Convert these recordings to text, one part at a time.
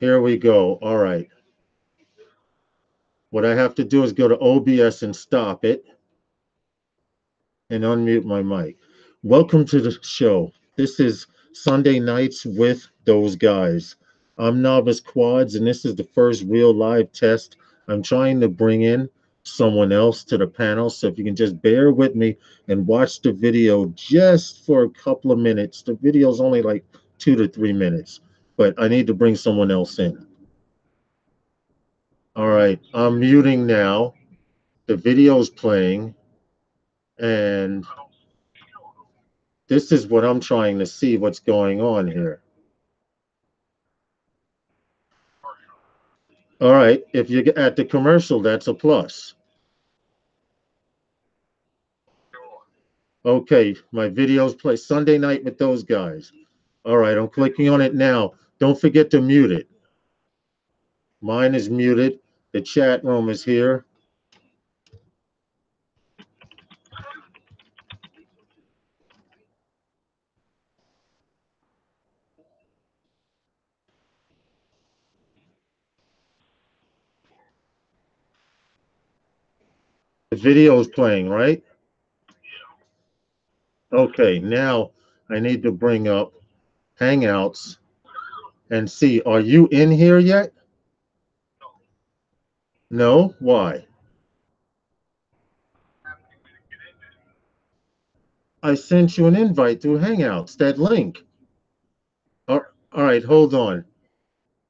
Here we go. All right. What I have to do is go to OBS and stop it and unmute my mic. Welcome to the show. This is Sunday Nights with Those Guys. I'm Novice Quads, and this is the first real live test. I'm trying to bring in someone else to the panel, so if you can just bear with me and watch the video just for a couple of minutes. The video is only like 2 to 3 minutes, but I need to bring someone else in. All right, I'm muting now. The video's playing, and this is what I'm trying to see what's going on here. All right, if you're at the commercial, that's a plus. Okay, my videos play Sunday Night with Those Guys. All right, I'm clicking on it now. Don't forget to mute it. Mine is muted. The chat room is here. The video is playing, right? Okay, now I need to bring up Hangouts and see, are you in here yet? No? Why? I sent you an invite through Hangouts, that link. All right, hold on.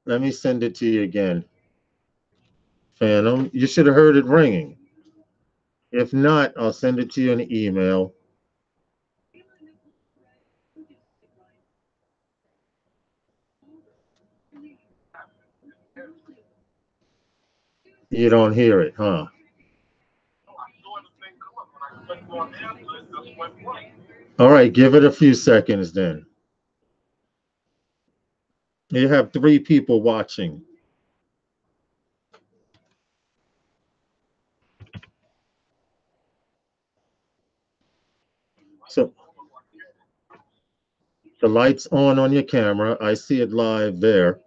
Let me send it to you again. Phantom, you should have heard it ringing. If not, I'll send it to you in an email. You don't hear it, huh? All right, give it a few seconds then. You have 3 people watching. So the light's on your camera. I see it live there.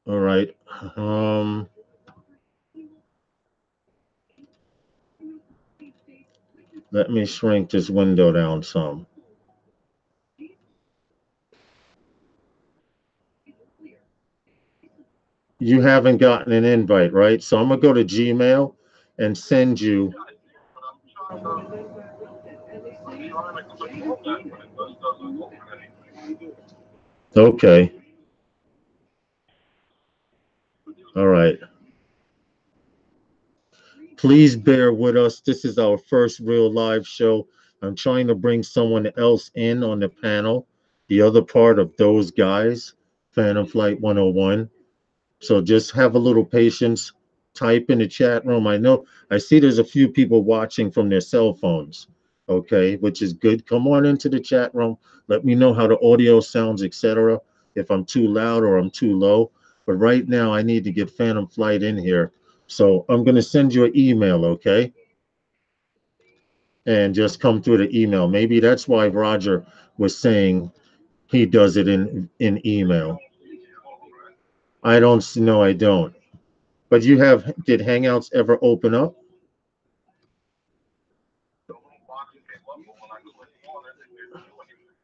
All right. Let me shrink this window down some. You haven't gotten an invite, right? So I'm going to go to Gmail and send you. Okay. All right. Please bear with us. This is our first real live show. I'm trying to bring someone else in on the panel, the other part of Those Guys, Phantom Flight 101. So just have a little patience. Type in the chat room. I see there's a few people watching from their cell phones, okay, which is good. Come on into the chat room. Let me know how the audio sounds, etc. If I'm too loud or I'm too low. But right now, I need to get Phantom Flight in here. So I'm going to send you an email, okay? And just come through the email. Maybe that's why Roger was saying he does it in email. I don't know. I don't. But did Hangouts ever open up?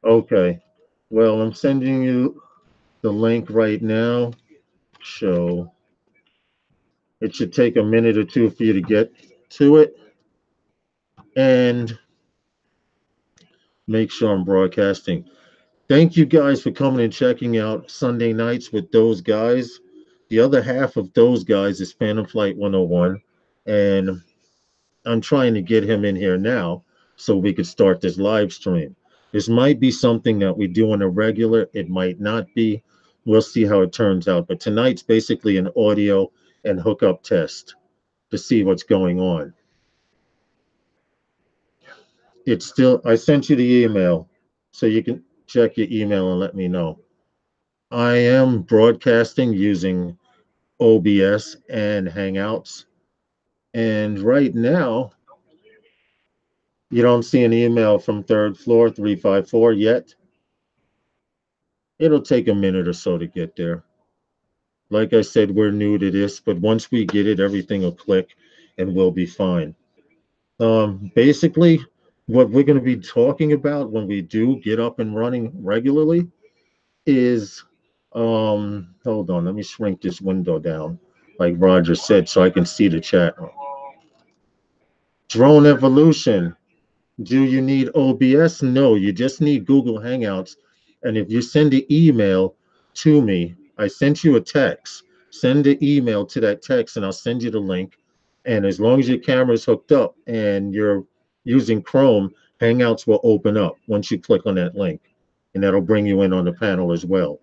Okay. Well, I'm sending you the link right now. So it should take a minute or two for you to get to it. And make sure I'm broadcasting. Thank you guys for coming and checking out Sunday Nights with Those Guys. The other half of Those Guys is Phantom Flight 101. And I'm trying to get him in here now so we could start this live stream. This might be something that we do on a regular. It might not be. We'll see how it turns out. But tonight's basically an audio and hookup test to see what's going on. I sent you the email so you can check your email and let me know. I am broadcasting using OBS and Hangouts. And right now, You don't see an email from third floor 354 yet? It'll take a minute or so to get there. Like I said, we're new to this, but once we get it, everything will click and we'll be fine. Basically, what we're going to be talking about when we do get up and running regularly is, hold on, let me shrink this window down, like Roger said, so I can see the chat. Drone evolution. Do you need OBS? No, you just need Google Hangouts. And if you send an email to me, I sent you a text. Send the email to that text and I'll send you the link. And as long as your camera is hooked up and you're using Chrome, Hangouts will open up once you click on that link. And that'll bring you in on the panel as well.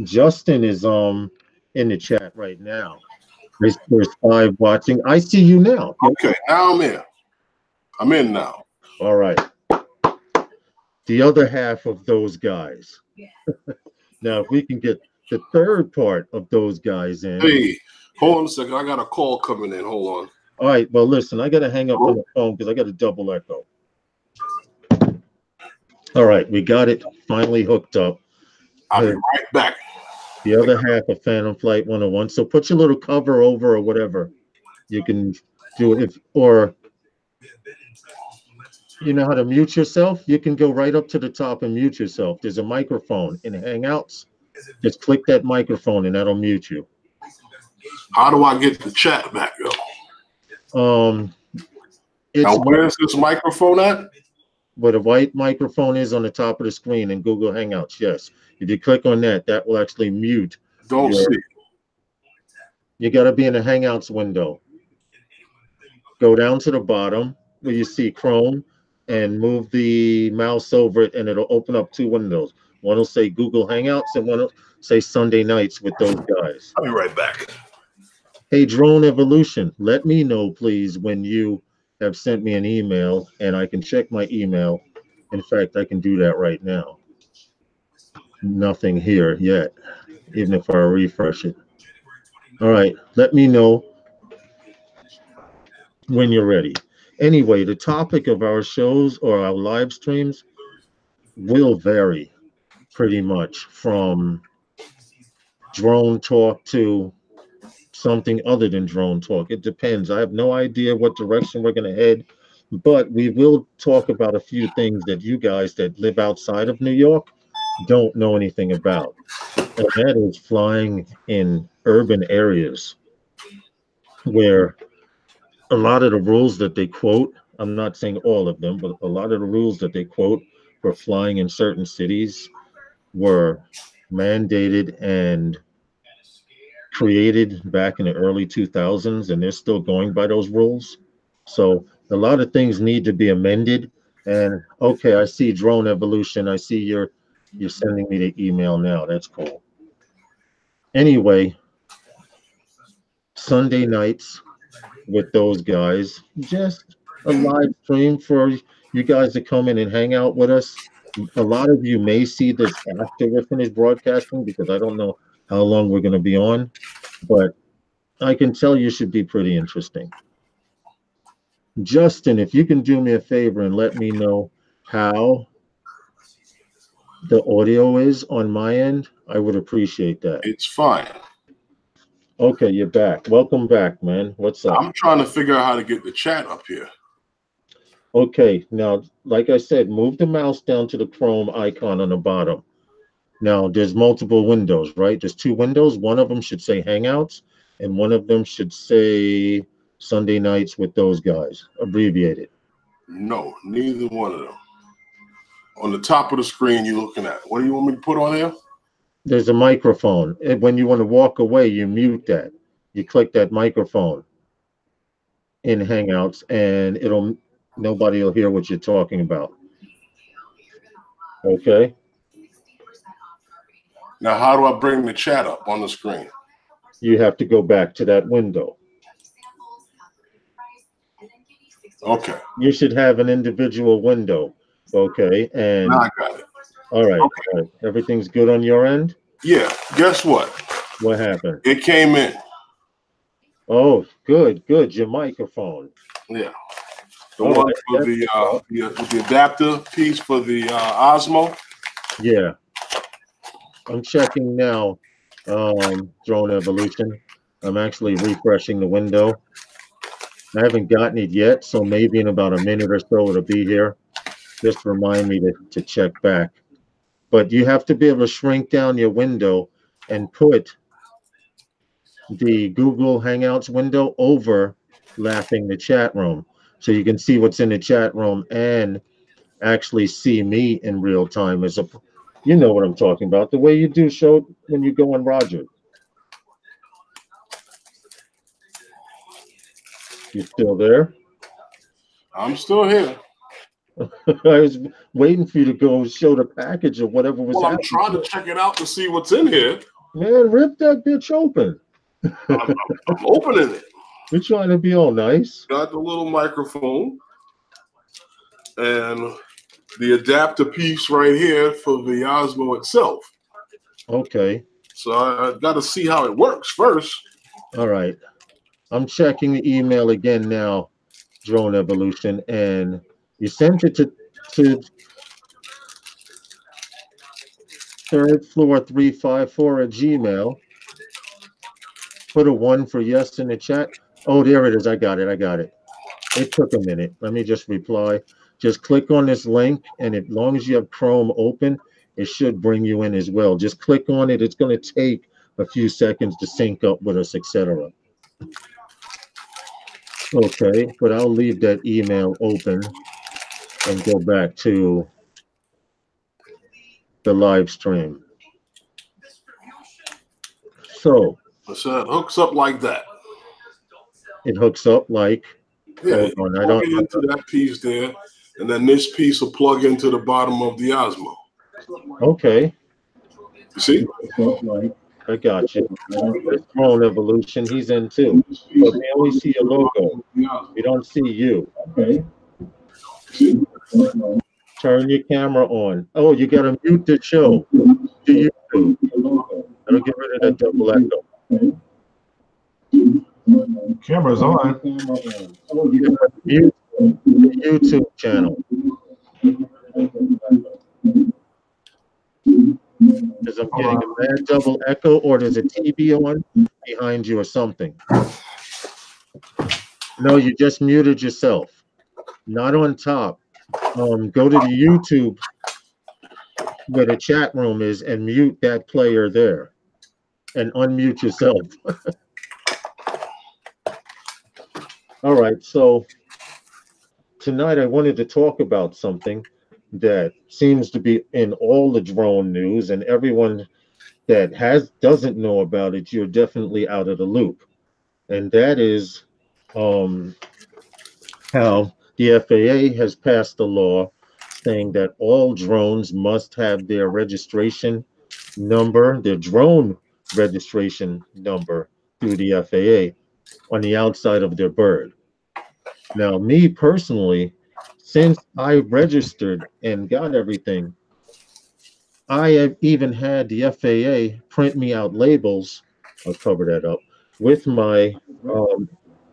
Justin is in the chat right now. There's 5 watching. I see you now. Okay, now I'm in. I'm in now. All right. The other half of those guys. Now, if we can get the third part of those guys in. Hey, hold on a second. I got a call coming in. Hold on. All right. Well, listen, I got to hang up on the phone because I got a double echo. All right. We got it finally hooked up. I'll be right back. The other half of Phantom Flight 101. So put your little cover over or whatever. You can do it. Or you know how to mute yourself? You can go right up to the top and mute yourself. There's a microphone in Hangouts. Just click that microphone and that'll mute you. How do I get the chat back, though? Now, where's this microphone at? Where the white microphone is on the top of the screen in Google Hangouts, yes. If you click on that, that will actually mute. Don't see. You got to be in the Hangouts window. Go down to the bottom where you see Chrome and move the mouse over it, and it'll open up 2 windows. One will say Google Hangouts, and one will say Sunday Nights with those guys. I'll be right back. Hey, Drone Evolution, let me know, please, when you have sent me an email, and I can check my email. In fact, I can do that right now. Nothing here yet, even if I refresh it. All right, let me know when you're ready. Anyway, the topic of our shows or our live streams will vary pretty much from drone talk to something other than drone talk. It depends. I have no idea what direction we're going to head, but we will talk about a few things that you guys that live outside of New York don't know anything about. And that is flying in urban areas where a lot of the rules that they quote, I'm not saying all of them, but a lot of the rules that they quote for flying in certain cities were mandated and created back in the early 2000s, and they're still going by those rules. So a lot of things need to be amended. And okay, I see Drone Evolution. I see you're sending me the email now. That's cool. Anyway, Sunday nights with those guys, just a live stream for you guys to come in and hang out with us. A lot of you may see this after we're finished broadcasting because I don't know how long we're going to be on, but I can tell you should be pretty interesting. Justin, if you can do me a favor and let me know how the audio is on my end, I would appreciate that. It's fine. Okay, you're back. Welcome back, man. What's up? I'm trying to figure out how to get the chat up here. Okay, now, like I said, move the mouse down to the Chrome icon on the bottom. Now, there's multiple windows, right? There's 2 windows. One of them should say Hangouts, and one of them should say Sunday Nights with those guys, abbreviated. No, neither one of them. On the top of the screen you're looking at. What do you want me to put on there? There's a microphone. When you want to walk away, you mute that. You click that microphone in Hangouts, and nobody will hear what you're talking about. Okay? Now, how do I bring the chat up on the screen? You have to go back to that window. Okay. You should have an individual window. Okay. And now I got it. All right. Okay. All right. Everything's good on your end? Yeah. Guess what? What happened? It came in. Oh, good, good. Your microphone. Yeah. The one for the adapter piece for the Osmo. Yeah, I'm checking now. Drone Evolution. I'm actually refreshing the window. I haven't gotten it yet, so maybe in about a minute or so it'll be here. Just remind me to check back. But you have to be able to shrink down your window and put the Google Hangouts window overlapping the chat room, so you can see what's in the chat room and actually see me in real time. You know what I'm talking about, the way you do show when you go on Roger. You still there? I'm still here. I was waiting for you to go show the package or whatever was Well, I'm happening. trying to check it out to see what's in here. Man, rip that bitch open. I'm opening it. You're trying to be all nice. Got the little microphone and the adapter piece right here for the Osmo itself. Okay. So I got to see how it works first. All right. I'm checking the email again now, Drone Evolution, and you sent it to third floor 354 at Gmail. Put a 1 for yes in the chat. Oh, there it is. I got it. It took a minute. Let me just reply. Just click on this link, and as long as you have Chrome open, it should bring you in as well. Just click on it. It's going to take a few seconds to sync up with us, etc. Okay, but I'll leave that email open and go back to the live stream. So it hooks up like that. It hooks up like. Yeah, hold on, plug it into that piece there, and then this piece will plug into the bottom of the Osmo. Okay. You see? I got you. This Drone Evolution, he's in too. But we only see your logo. We don't see you. Okay. Turn your camera on. Oh, you gotta mute the show. The YouTube. That'll get rid of that double echo. Camera's on. Mute the YouTube channel. Because I'm getting a bad double echo, or there's a TV on behind you or something. No, you just muted yourself. Not on top. Go to the YouTube where the chat room is and mute that player there. And unmute yourself. All right, so tonight I wanted to talk about something that seems to be in all the drone news, and everyone that doesn't know about it, you're definitely out of the loop. And that is how the FAA has passed a law saying that all drones must have their registration number, their drone registration number through the FAA on the outside of their bird. Now, me personally, since I registered and got everything, I have even had the FAA print me out labels. I'll cover that up with my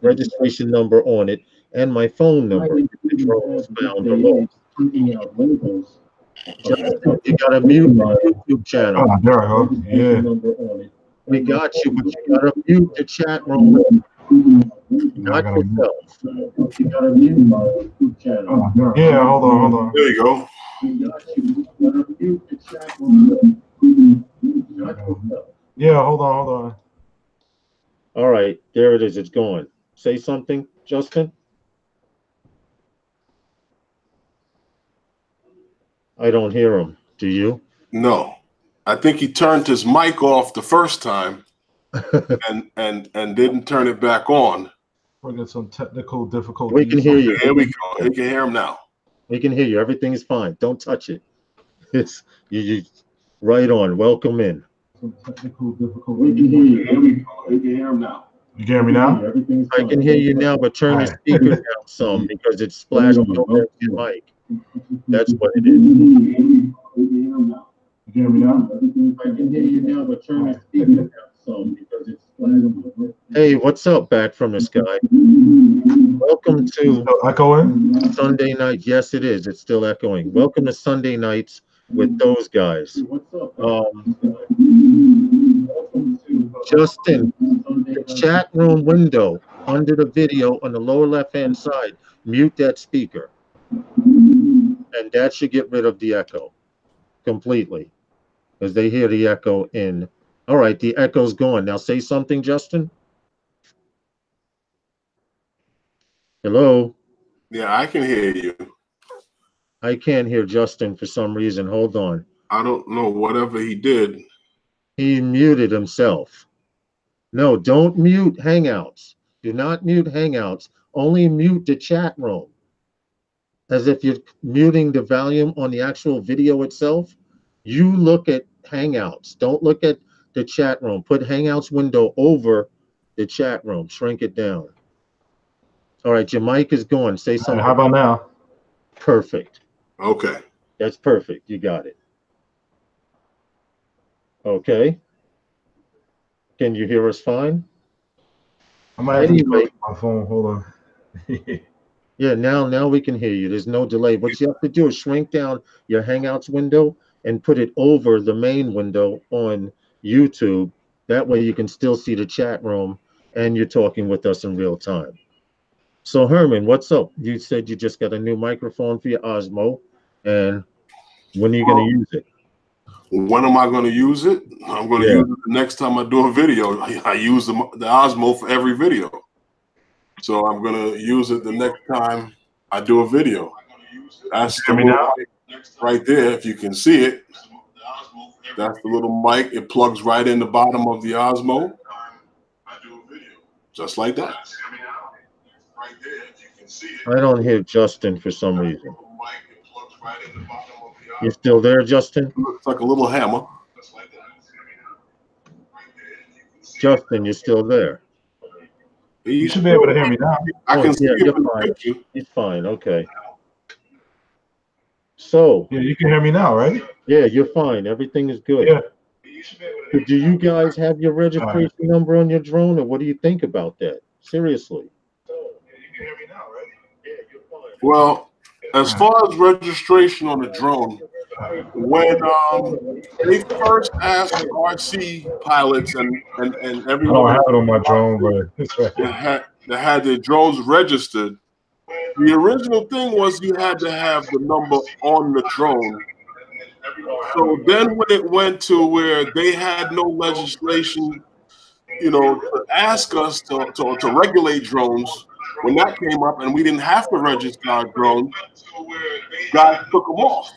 registration number on it and my phone number if the drone was found or lost. Justin, you gotta mute the YouTube channel. Oh, there I go. Yeah. We got you, but you gotta mute the chat room. Not yourself. You gotta mute my YouTube channel. Oh, yeah, hold on. There you go. Yeah, hold on. All right, there it is. It's gone. Say something, Justin. I don't hear him. Do you? No. I think he turned his mic off the first time and didn't turn it back on. We got some technical difficulties. We can hear you. Here we go. You can hear him now. We can hear you. Everything is fine. Don't touch it. It's you right on. Welcome in. Some technical difficulties. We can hear you. Here we go. You can hear him now. You can hear me now? I can hear you now, but turn the speaker down some because it's splashing over your mic. That's what it is. You can hear me now? I can hear you now, but turn the speaker down some because it's Hey, what's up, back from the sky? Welcome to Still echoing? Sunday night. Yes, it is. It's still echoing. Welcome to Sunday nights with those guys. Justin, the chat room window under the video on the lower left-hand side, mute that speaker, and that should get rid of the echo completely, because they hear the echo in. All right, the echo's gone. Now say something, Justin. Hello. Yeah, I can hear you. I can't hear Justin for some reason. Hold on. I don't know, whatever he did. He muted himself. No, don't mute Hangouts. Do not mute Hangouts. Only mute the chat room. As if you're muting the volume on the actual video itself. You look at Hangouts. Don't look at the chat room. Put Hangouts window over the chat room. Shrink it down. All right, your mic is gone. Say something. How about now? Perfect. Okay. That's perfect. You got it. Okay. Can you hear us fine? I might have to Anyway, go to my phone. Hold on. yeah, now we can hear you. There's no delay. What you have to do is shrink down your Hangouts window and put it over the main window on YouTube. That way you can still see the chat room and you're talking with us in real time. So Herman, what's up? You said you just got a new microphone for your Osmo, and when are you going to use it? When am I going to use it? I'm going to use it the next time I do a video. I use the Osmo for every video. So I'm going to use it the next time I do a video. That's the little mic right there, if you can see it. That's the little mic. It plugs right in the bottom of the Osmo. Just like that. I don't hear Justin for some reason. You still there, Justin? Looks like a little hammer. Justin, you're still there? You should be able to hear me now. I can see you're it. fine. He's fine. Okay. So. Yeah, you can hear me now, right? Yeah, you're fine. Everything is good. Yeah. Do you guys have your registration number on your drone, or what do you think about that? Seriously. Well, as far as registration on the drone, when they first asked RC pilots and everyone, I don't have it on my drone, but it's right. that had their drones registered, the original thing was you had to have the number on the drone. So then when it went to where they had no legislation, to ask us to regulate drones, when that came up and we didn't have to register our drones, guys took them off.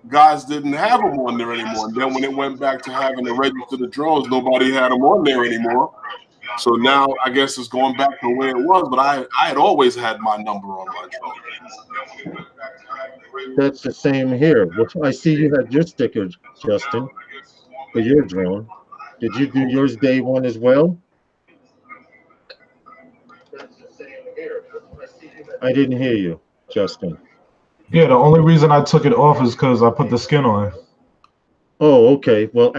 Guys didn't have them on there anymore. And then when it went back to having to register the drones, nobody had them on there anymore. So now I guess it's going back to where it was, but I had always had my number on my drone. That's the same here. Well, I see you had your sticker, Justin, for your drone. Did you do yours day one as well? I didn't hear you, Justin. Yeah, the only reason I took it off is because I put the skin on. Oh, okay. Well,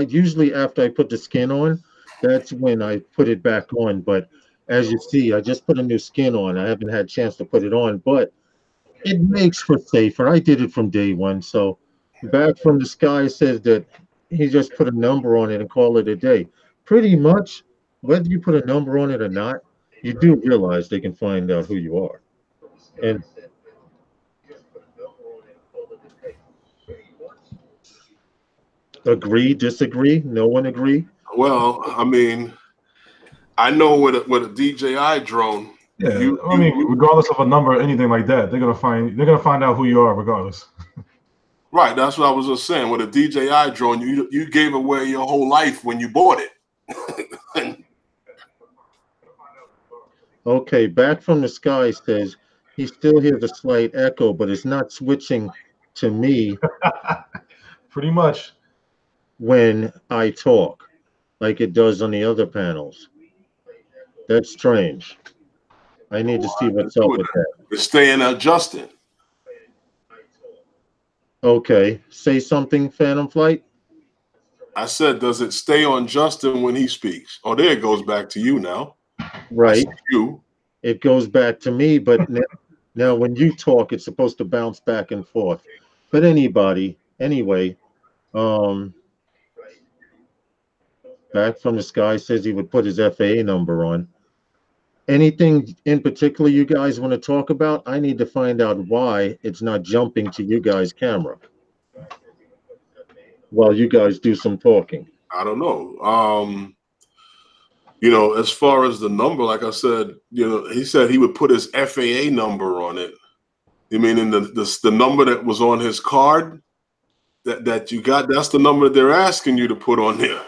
usually after I put the skin on, that's when I put it back on. But as you see, I just put a new skin on. I haven't had a chance to put it on, but it makes for safer. I did it from day one. So back from the sky says that he just put a number on it and call it a day. Pretty much, whether you put a number on it or not, you do realize they can find out who you are. And agree, disagree? No one agree? Well, I mean, I know with a DJI drone. Yeah, I mean, regardless of a number or anything like that, they're gonna find out who you are regardless. Right, that's what I was just saying. With a DJI drone, you gave away your whole life when you bought it. Okay, back from the sky says he still hears a slight echo, but it's not switching to me. Pretty much. When I talk, like it does on the other panels. That's strange. I need to see what's up with that. It's staying adjusted. Okay, say something, Phantom Flight. I said, does it stay on Justin when he speaks? Oh, there it goes back to you now. Right. You. It goes back to me, but now when you talk, it's supposed to bounce back and forth. But anyway, um, Back from the Sky says he would put his FAA number on. Anything in particular you guys want to talk about? I need to find out why it's not jumping to you guys' camera while you guys do some talking. I don't know. As far as the number, like I said, he said he would put his FAA number on it. You mean in the number that was on his card that you got? That's the number that they're asking you to put on there,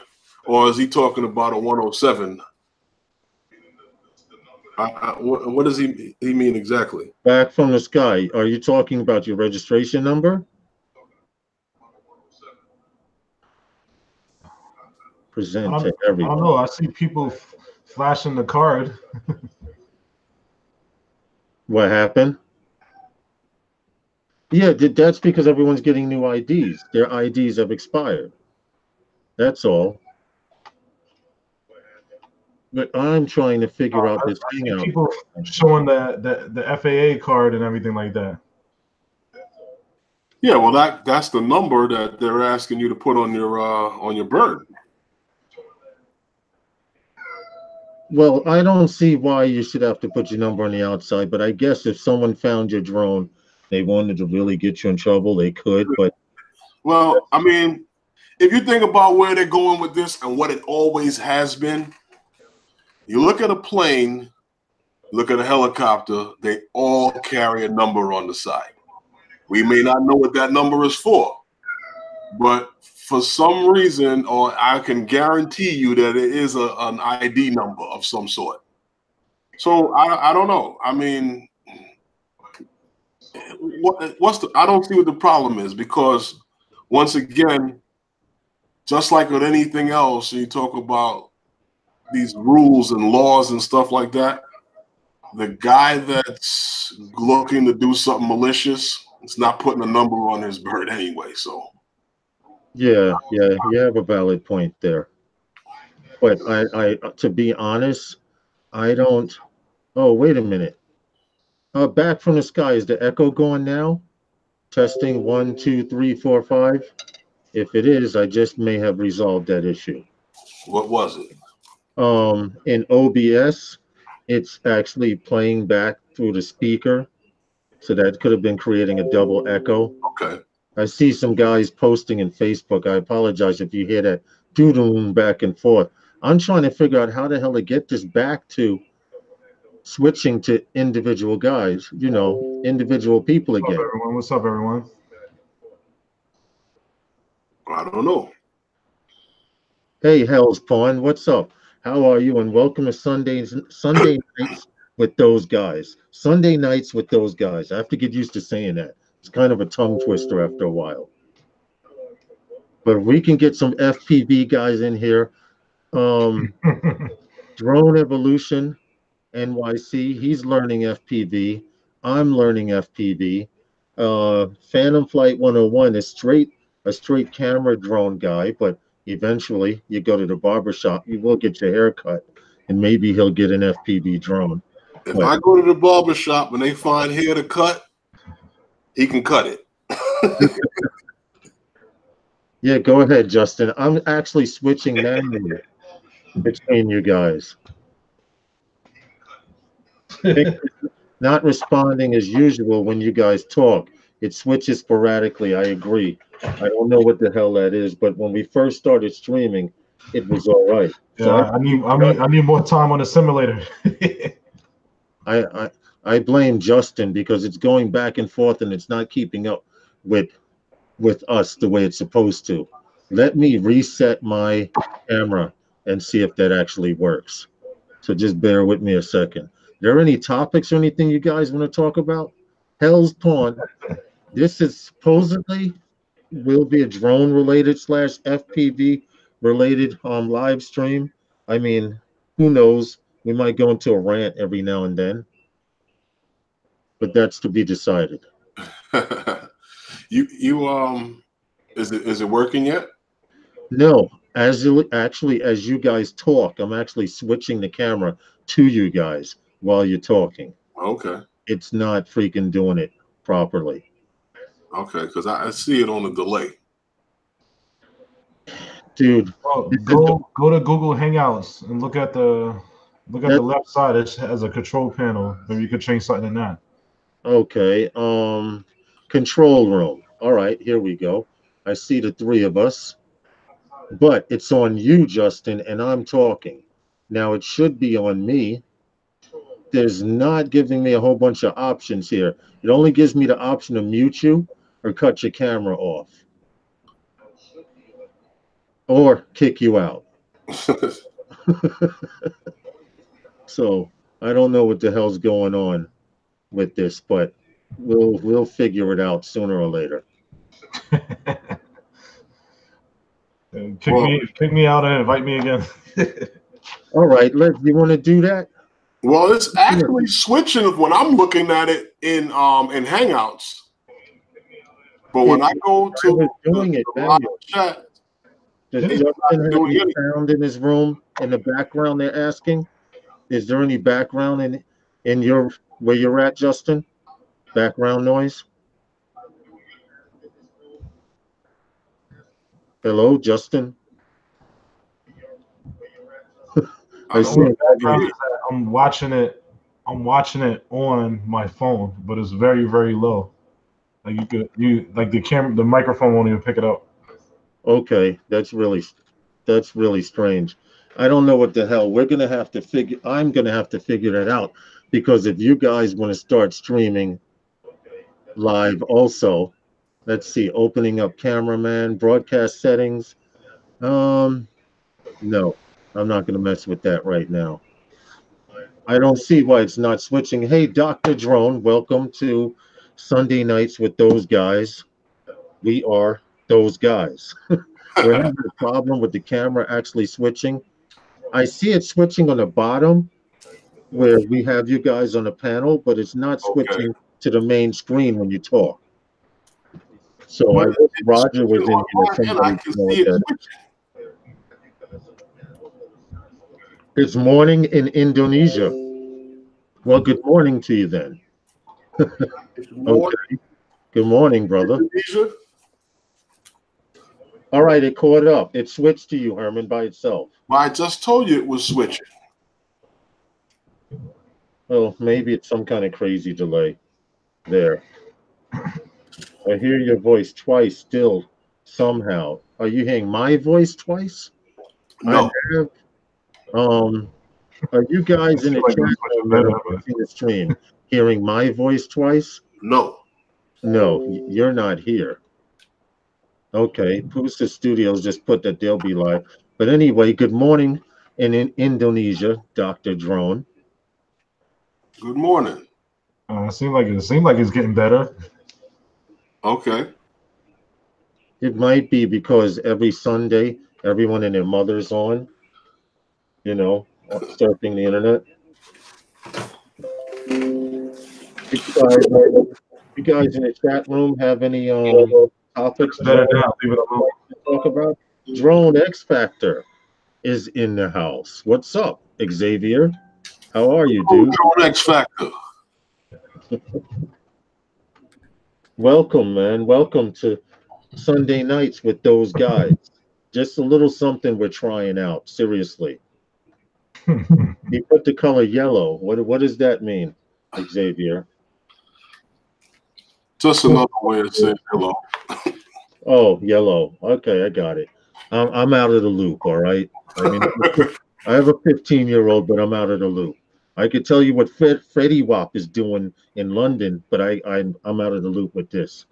or is he talking about a 107? What does he mean exactly? Back from the Sky, are you talking about your registration number? Present to everyone. I don't know. I see people flashing the card. What happened? Yeah, that's because everyone's getting new IDs. Their IDs have expired. That's all. But I'm trying to figure out this thing out. People showing the FAA card and everything like that. Yeah, well, that's the number that they're asking you to put on your bird. Well, I don't see why you should have to put your number on the outside, but I guess if someone found your drone, they wanted to really get you in trouble, they could. But well, I mean, if you think about where they're going with this and what it always has been, you look at a plane, look at a helicopter, they all carry a number on the side. We may not know what that number is for, but for some reason, or I can guarantee you that it is an ID number of some sort. So I don't know. I mean, I don't see what the problem is, because once again, just like with anything else, you talk about these rules and laws and stuff like that, the guy that's looking to do something malicious, it's not putting a number on his bird anyway. So yeah, you have a valid point there. But I to be honest, I don't. Oh, wait a minute. Back from the Sky, is the echo going now? Testing 1, 2, 3, 4, 5. If it is, I just may have resolved that issue. what was it? In OBS, it's actually playing back through the speaker, so that could have been creating a double echo. Okay. I see some guys posting in Facebook. I apologize if you hear that doodling back and forth. I'm trying to figure out how the hell to get this back to switching to individual guys, individual people again. What's up, everyone? I don't know. Hey, Hell's Pawn, what's up? How are you? And welcome to Sunday nights with those guys. Sunday nights with those guys. I have to get used to saying that. It's kind of a tongue twister after a while. But if we can get some FPV guys in here. Drone Evolution NYC, he's learning FPV. I'm learning FPV. Phantom Flight 101 is a straight camera drone guy, but eventually you go to the barber shop, you will get your hair cut, and maybe he'll get an FPV drone. If I go to the barber shop and they find hair to cut, he can cut it. Yeah, go ahead, Justin. I'm actually switching manually between you guys. Not responding as usual when you guys talk. It switches sporadically. I agree. I don't know what the hell that is, but when we first started streaming, it was all right. Yeah, so I need more time on the simulator. I blame Justin because it's going back and forth and it's not keeping up with us the way it's supposed to. Let me reset my camera and see if that actually works. So just bear with me a second. Are there any topics or anything you guys want to talk about? Hell's Pawn. This is supposedly will be a drone related / FPV related live stream. I mean, who knows? We might go into a rant every now and then, but that's to be decided. Is it working yet? No, Actually, as you guys talk, I'm actually switching the camera to you guys while you're talking. Okay. It's not freaking doing it properly. Okay, because I see it on the delay. Dude, Oh, this is go to Google Hangouts and look at the left side. It has a control panel. Maybe you could change something in that. okay. Control room. All right, here we go. I see the three of us, but it's on you, Justin, and I'm talking. Now it should be on me. There's not giving me a whole bunch of options here. It only gives me the option to mute you or cut your camera off or kick you out. So I don't know what the hell's going on with this, but we'll figure it out sooner or later. Kick me out and invite me again. All right, you want to do that? Well, it's actually switching when I'm looking at it in Hangouts. But when I go to the live chat, does Justin have any sound in his room in the background? They're asking. Is there any background in your where you're at, Justin? Background noise? Hello, Justin. I see. I'm watching it. I'm watching it on my phone, but it's very, very low. Like the microphone won't even pick it up. Okay, that's really strange. I don't know what the hell. I'm gonna have to figure that out, because if you guys want to start streaming live also, let's see, opening up cameraman, broadcast settings. No, I'm not gonna mess with that right now. I don't see why it's not switching. Hey, Dr. Drone, welcome to Sunday Nights with Those Guys. We are those guys. We're having a problem with the camera actually switching. I see it switching on the bottom where we have you guys on the panel, but it's not switching to the main screen when you talk. So I wish Roger was in here. And I can see it switching. It's morning in Indonesia. Well, good morning to you then. Okay. Good morning, brother. Indonesia? All right, it caught up. It switched to you, Herman, by itself. Well, I just told you it was switching. Oh, maybe it's some kind of crazy delay. There. I hear your voice twice still somehow. Are you hearing my voice twice? No. Are you guys in the stream hearing my voice twice? No. No, you're not here. Okay, Pusa Studios just put that they'll be live. But anyway, good morning in Indonesia, Dr. Drone. Good morning. It seemed like it's getting better. Okay. It might be because every Sunday, everyone and their mother's on, surfing the internet. You guys in the chat room have any topics to talk about? Drone X Factor is in the house. What's up, Xavier? How are you, dude? Drone X Factor. Welcome, man. Welcome to Sunday Nights with Those Guys. Just a little something we're trying out. Seriously. You put the color yellow. What does that mean, Xavier? Just another way of saying hello. Oh, yellow. Okay, I got it. I'm out of the loop. All right. I mean, I have a 15-year-old, but I'm out of the loop. I could tell you what Freddie Wap is doing in London, but I'm out of the loop with this.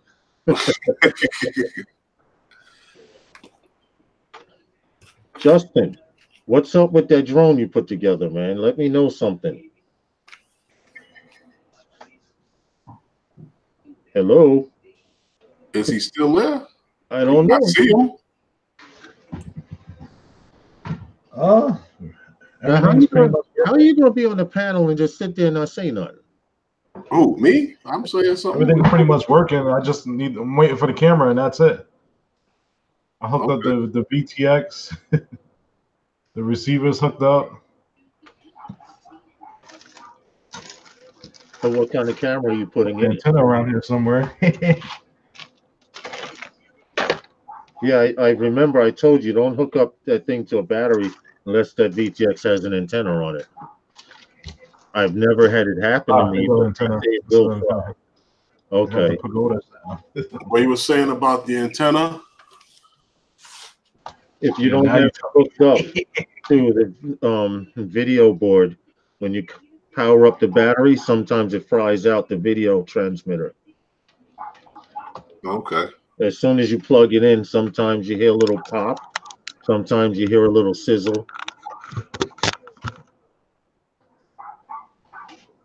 Justin, what's up with that drone you put together, man? Let me know something. Hello? Is he still there? I don't know. I see him. How are you going to be on the panel and just sit there and not say nothing? Who, me? I'm saying something. Everything's pretty much working. I'm waiting for the camera, and that's it. I hooked up Okay. the VTX. The receiver's hooked up. So what kind of camera are you putting in? Antenna around here somewhere. Yeah, I remember I told you don't hook up that thing to a battery unless that VTX has an antenna on it. I've never had it happen to Ah, there me, go the but I antenna. say it That's will the fly. antenna. I had the Okay. pagoda sound. What you were saying about the antenna? If you Yeah, don't now have you it hooked up to the video board, when you power up the battery, sometimes it fries out the video transmitter. Okay. As soon as you plug it in, sometimes you hear a little pop, sometimes you hear a little sizzle.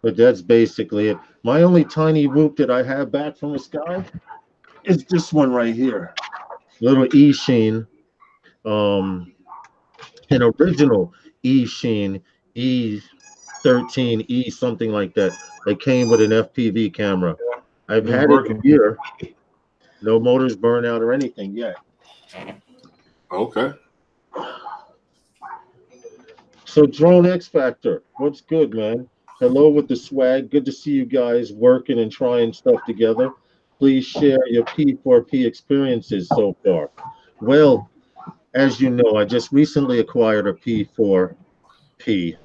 But that's basically it. My only tiny whoop that I have back from the sky is this one right here. Little E Sheen, um, an original E Sheen E13E, something like that. It came with an FPV camera. I've it is had it a working. year. No motors burn out or anything yet. Okay. So Drone X Factor, what's good, man? Hello with the swag. Good to see you guys working and trying stuff together. Please share your P4P experiences so far. Well, as you know, I just recently acquired a P4P.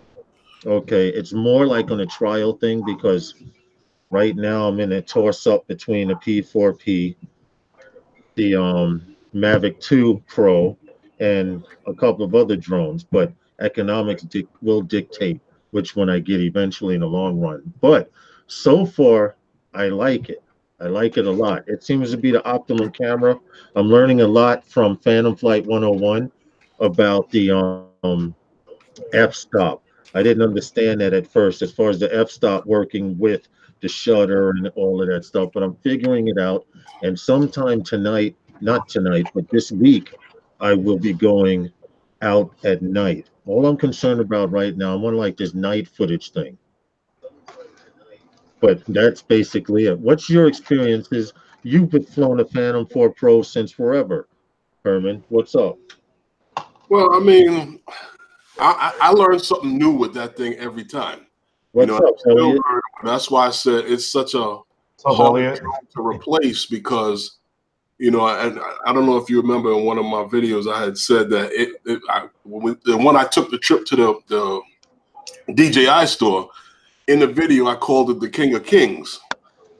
Okay, it's more like on a trial thing because right now I'm in a toss up between the P4P, the Mavic 2 Pro, and a couple of other drones, but economics will dictate which one I get eventually in the long run. But so far, I like it. I like it a lot. It seems to be the optimum camera. I'm learning a lot from Phantom Flight 101 about the f-stop. I didn't understand that at first, as far as the f-stop working with the shutter and all of that stuff, but I'm figuring it out. And sometime tonight, not tonight, but this week, I will be going out at night. All I'm concerned about right now, I'm on like this night footage thing. But that's basically it. What's your experiences? You've been flown a Phantom 4 Pro since forever, Herman. What's up? Well, I mean, I learn something new with that thing every time. You know, What's and up, I'm still Elliot? learning. That's why I said it's such a What's up, hard Elliot? drone to replace because, you know, and I don't know if you remember in one of my videos, I had said that when I took the trip to the DJI store, in the video, I called it the King of Kings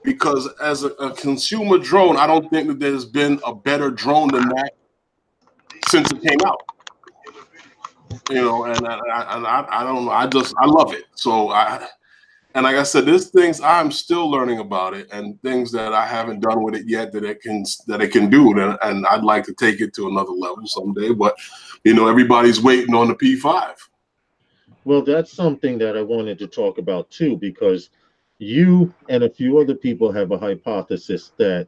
because as a consumer drone, I don't think that there's been a better drone than that since it came out. You know, and I don't know. I love it. So and like I said, there's things I'm still learning about it, and things that I haven't done with it yet that it can do, and I'd like to take it to another level someday. But you know, everybody's waiting on the P5. Well, that's something that I wanted to talk about too, because you and a few other people have a hypothesis that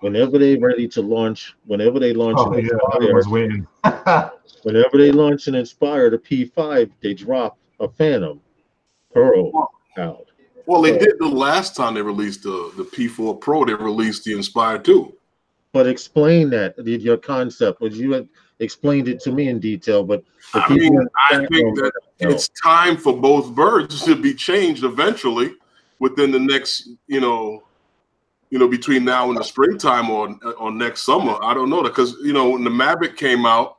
whenever they launch an Oh yeah, Inspire, everyone's waiting. Oh whenever they launch an Inspire, the P5, they drop a Phantom Pearl Well, out. well, they So, did the last time they released the P4 Pro. They released the Inspire 2. but explain that your concept, was you had explained it to me in detail, but the I people mean, in the I chat think room that may not know. it's time for both birds to be changed eventually within the next, between now and the springtime or next summer. I don't know, because when the Mavic came out,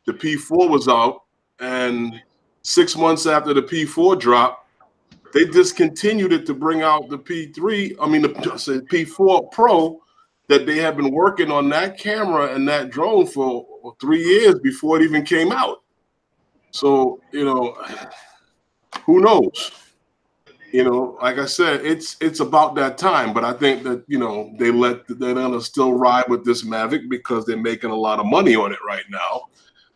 the P4 was out, and 6 months after the P4 dropped, they discontinued it to bring out the P3. I mean, the P4 Pro, that they have been working on that camera and that drone for 3 years before it even came out. So who knows? Like I said, it's about that time. But I think that they're gonna still ride with this Mavic because they're making a lot of money on it right now.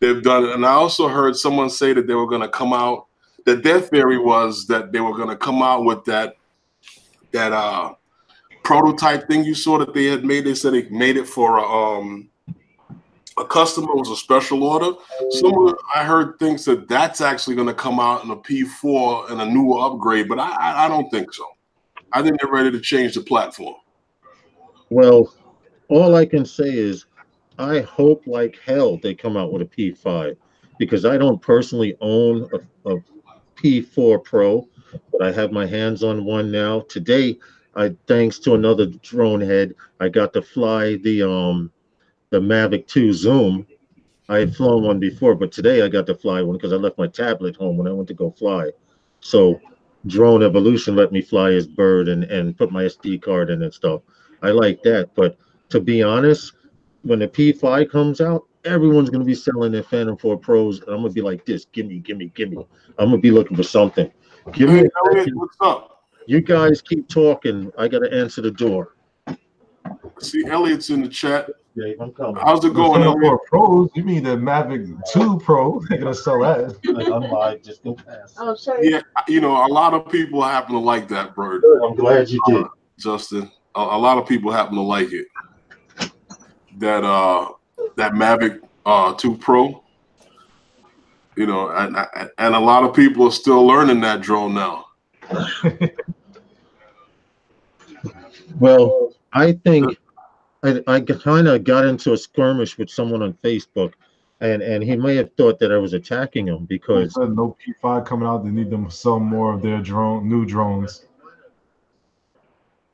They've done it, and I also heard someone say that they were gonna come out. That their theory was that they were gonna come out with that prototype thing you saw that they had made. They said they made it for a customer. It was a special order. Someone I heard thinks that that's actually going to come out in a P4 and a newer upgrade, but I don't think so. I think they're ready to change the platform. Well, all I can say is I hope like hell they come out with a P5 because I don't personally own a P4 Pro, but I have my hands on one now. Today, I thanks to another drone head, I got to fly the Mavic 2 Zoom. I had flown one before, but today I got to fly one because I left my tablet home when I went to go fly. So Drone Evolution let me fly his bird and put my SD card in and stuff. I like that. But to be honest, when the P5 comes out, everyone's gonna be selling their Phantom 4 Pros, and I'm gonna be like this, gimme, gimme, gimme. I'm gonna be looking for something. Give me Hey, a Elliot, second. what's up? You guys keep talking. I gotta answer the door. See, Elliot's in the chat. Dave, I'm coming. How's it The going, Phantom Elliot? 4 Pros, you mean the Mavic 2 Pro? They're gonna sell that. I'm live, just go past. Oh, sorry. Yeah, you know, a lot of people happen to like that bird, Good, I'm glad you did. Justin. A lot of people happen to like it. That Mavic 2 Pro. You know, and a lot of people are still learning that drone now. Well, I think I kind of got into a skirmish with someone on Facebook, and he may have thought that I was attacking him They because said no P5 coming out. They need them to sell more of their new drones.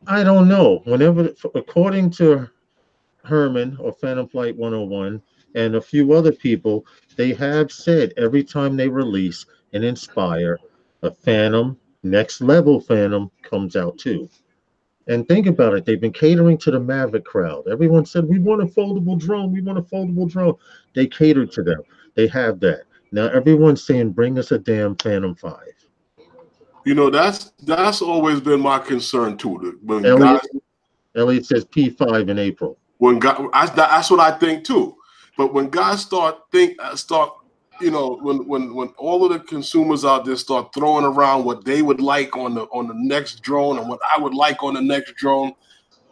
I don't know. Whenever, according to Herman or Phantom Flight 101 and a few other people, they have said every time they release an Inspire, a Phantom, next level Phantom comes out too. And think about it, they've been catering to the Maverick crowd. Everyone said, we want a foldable drone, we want a foldable drone. They catered to them. They have that. Now everyone's saying, bring us a damn Phantom 5. You know, that's always been my concern too. When Elliot, guys, Elliot says P5 in April. that's what I think too. But when guys start, you know, when all of the consumers out there start throwing around what they would like on the next drone and what I would like on the next drone,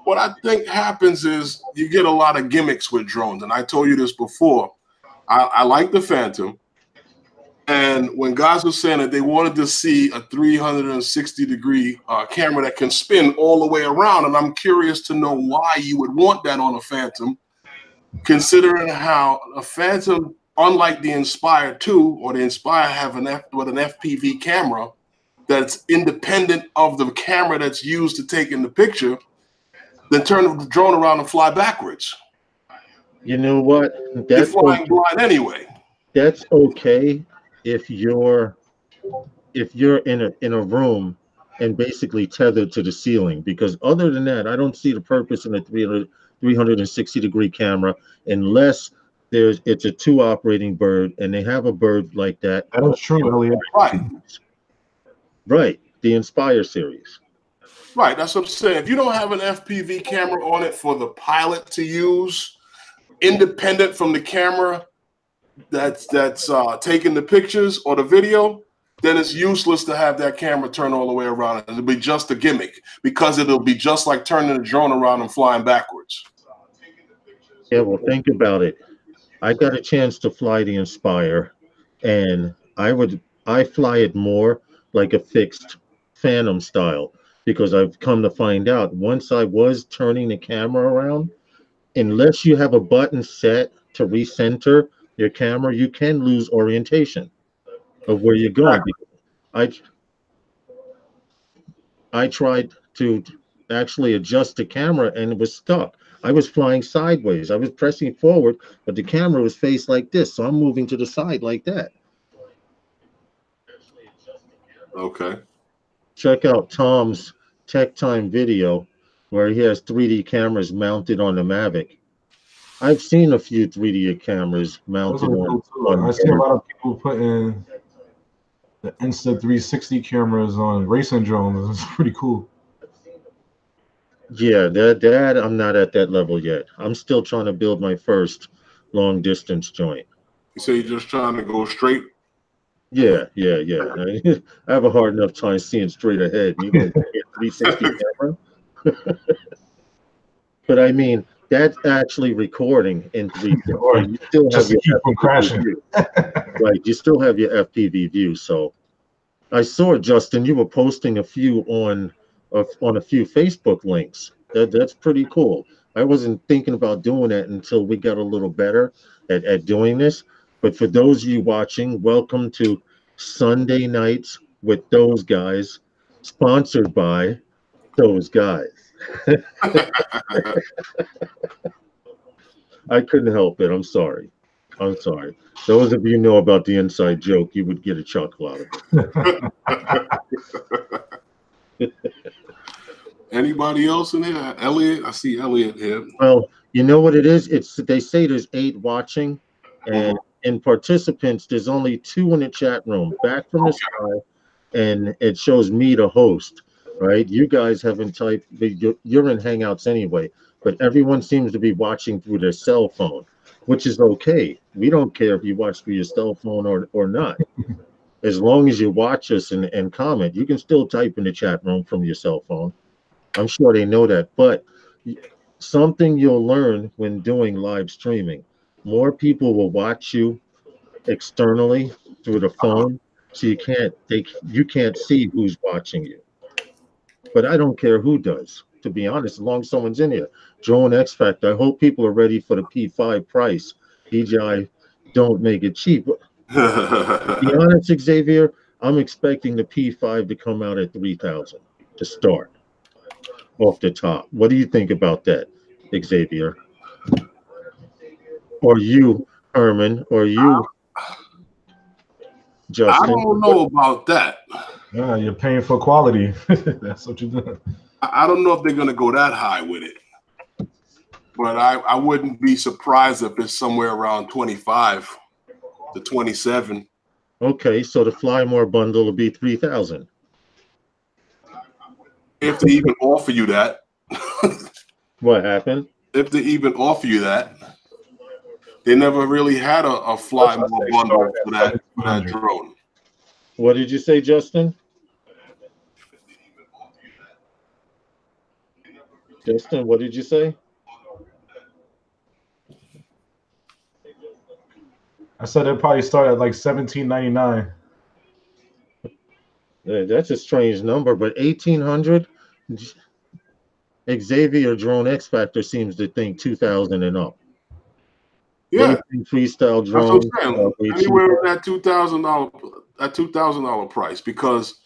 what I think happens is you get a lot of gimmicks with drones. And I told you this before. I like the Phantom. And when guys were saying that they wanted to see a 360-degree camera that can spin all the way around, and I'm curious to know why you would want that on a Phantom, considering how a Phantom, unlike the Inspire 2 or the Inspire, have an FPV camera that's independent of the camera that's used to take in the picture, then turn the drone around and fly backwards. You know what? You're flying blind anyway. That's okay if you're in a room and basically tethered to the ceiling, because other than that, I don't see the purpose in a 360-degree camera unless it's a two operating bird and they have a bird like that. That is true, Elliot. Right, the Inspire series. Right, that's what I'm saying. If you don't have an FPV camera on it for the pilot to use, independent from the camera that's taking the pictures or the video, then it's useless to have that camera turn all the way around. It'll be just a gimmick because it'll be just like turning the drone around and flying backwards. Yeah, well, think about it. I got a chance to fly the Inspire, and I fly it more like a fixed Phantom style, because I've come to find out once I was turning the camera around, unless you have a button set to recenter your camera, you can lose orientation of where you're going. I tried to actually adjust the camera and it was stuck. I was flying sideways. I was pressing forward, but the camera was faced like this, so I'm moving to the side like that. Okay. Check out Tom's Tech Time video where he has 3D cameras mounted on the Mavic. I've seen a few 3D cameras mounted on I see a lot of people putting the Insta360 cameras on racing drones. It's pretty cool. Yeah, that I'm not at that level yet. I'm still trying to build my first long distance joint. You say you're just trying to go straight? Yeah. I have a hard enough time seeing straight ahead. You know, 360 camera. But I mean, that's actually recording in 3D. Or You still have just to your keep from FPV crashing. view. Right, you still have your FPV view. So I saw, Justin, you were posting a few on a few Facebook links. That's pretty cool. I wasn't thinking about doing that until we got a little better at doing this. But for those of you watching, welcome to Sunday Nights with Those Guys, sponsored by Those Guys. I couldn't help it. I'm sorry. I'm sorry. Those of you know about the inside joke, you would get a chuckle out of it. Anybody else in here? Elliot, I see Elliot here. Well, you know what it is? It's they say there's 8 watching, and Mhm. in participants, there's only 2 in the chat room. Back from the sky, and it shows me the host. Right? You guys haven't typed. You're in Hangouts anyway, but everyone seems to be watching through their cell phone, which is okay. We don't care if you watch through your cell phone or not. As long as you watch us and comment, you can still type in the chat room from your cell phone. I'm sure they know that, but something you'll learn when doing live streaming, more people will watch you externally through the phone, so you can't see who's watching you. But I don't care who does, to be honest, as long as someone's in here. Drone X Factor, I hope people are ready for the P5 price. DJI, don't make it cheap. To be honest, Xavier, I'm expecting the P5 to come out at 3,000 to start off the top. What do you think about that, Xavier? Or you, Herman? Or you, I Justin? don't know about that. Yeah, you're paying for quality. That's what you're doing. I don't know if they're going to go that high with it, but I wouldn't be surprised if it's somewhere around 25 to 27. Okay, so the Fly More bundle will be 3,000. If they even offer you that. What happened? If they even offer you that. They never really had a Fly More bundle for that drone. What did you say, Justin? Justin, what did you say? I said it'd probably start at like $17.99. That's a strange number, but 1,800. Xavier Drone X Factor seems to think 2,000 and up. Yeah, they think freestyle that's drones what I'm are saying. way Anywhere cheaper. in that $2,000 price, because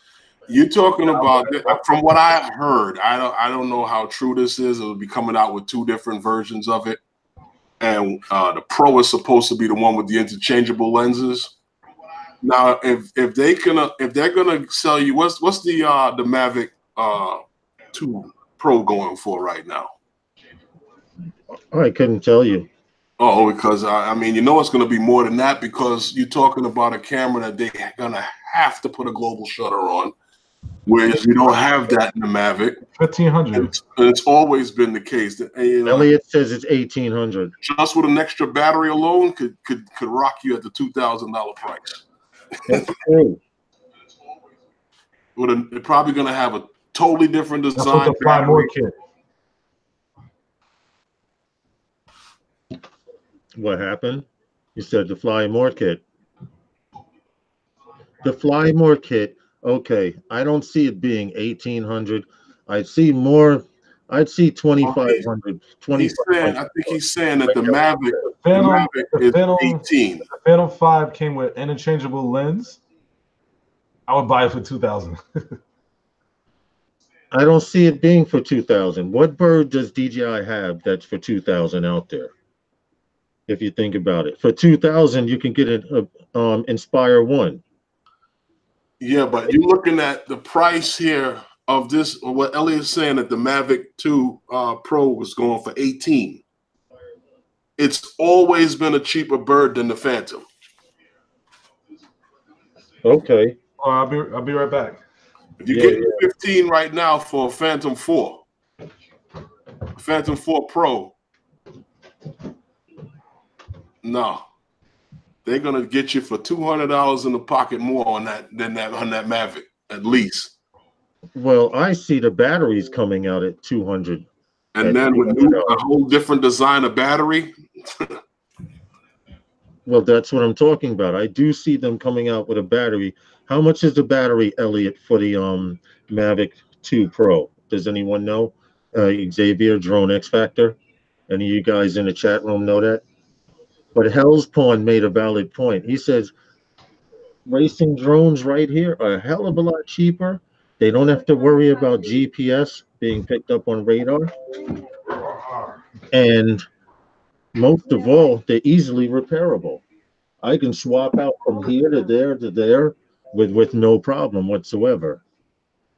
you're talking about, from what I heard, I don't know how true this is. It'll be coming out with 2 different versions of it, and the Pro is supposed to be the one with the interchangeable lenses. Now, if they're gonna sell you, what's the Mavic 2 Pro going for right now? I couldn't tell you. Oh, because I mean, you know it's going to be more than that, because you're talking about a camera that they're going to have to put a global shutter on, whereas you don't have that in the Mavic. 1,500. And it's always been the case that, you know, Elliot says it's 1,800. just with an extra battery alone could rock you at the $2,000 price. That's true. They're probably going to have a totally different design. That's what the Fly More kit. What happened? You said the Fly More kit. The Fly More kit. Okay, I don't see it being 1,800. I'd see more. I'd see 2,500. I think he's saying that the Mavic is 18. The Phantom 5 came with interchangeable lens. I would buy it for 2,000. I don't see it being for 2,000. What bird does DJI have that's for 2,000 out there? If you think about it, for 2,000 you can get an Inspire 1. Yeah, but you're looking at the price here of this, or what Elliot's saying, that the Mavic 2 Pro was going for 18. It's always been a cheaper bird than the Phantom. Okay. I'll be right back. If you're getting 15 right now for a Phantom 4, Phantom 4 Pro, no, they're gonna get you for $200 in the pocket more on that Mavic, at least. Well, I see the batteries coming out at 200. And then with a whole different design of battery. Well, that's what I'm talking about. I do see them coming out with a battery. How much is the battery, Elliot, for the Mavic 2 Pro? Does anyone know? Xavier, Drone X Factor? Any of you guys in the chat room know that? But Hell's Pawn made a valid point. He says racing drones right here are a hell of a lot cheaper. They don't have to worry about GPS being picked up on radar. And most of all, they're easily repairable. I can swap out from here to there with no problem whatsoever.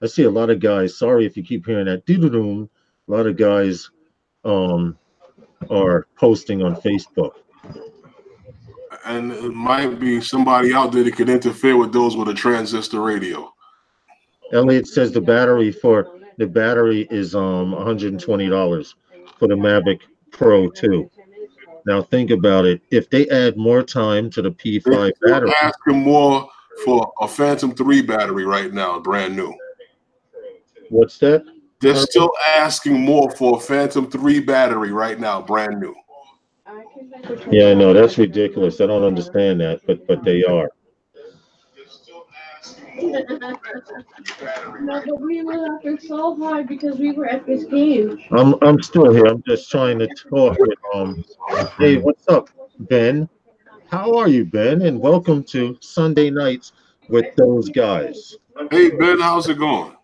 I see a lot of guys. Sorry if you keep hearing that doo-doo-doom. A lot of guys are posting on Facebook. And it might be somebody out there that could interfere with those with a transistor radio. Elliot says the battery is $120 for the Mavic Pro 2. Now think about it. If they add more time to the P5 They're battery, asking more for a Phantom 3 battery right now, brand new. what's that? They're still asking more for a Phantom 3 battery right now, brand new. Yeah, I know that's ridiculous. I don't understand that, but they are. No, but we were laughing so hard because we were at this game. I'm still here. I'm just trying to talk with Hey, what's up, Ben? How are you, Ben? And welcome to Sunday Nights with those guys. Hey Ben, how's it going?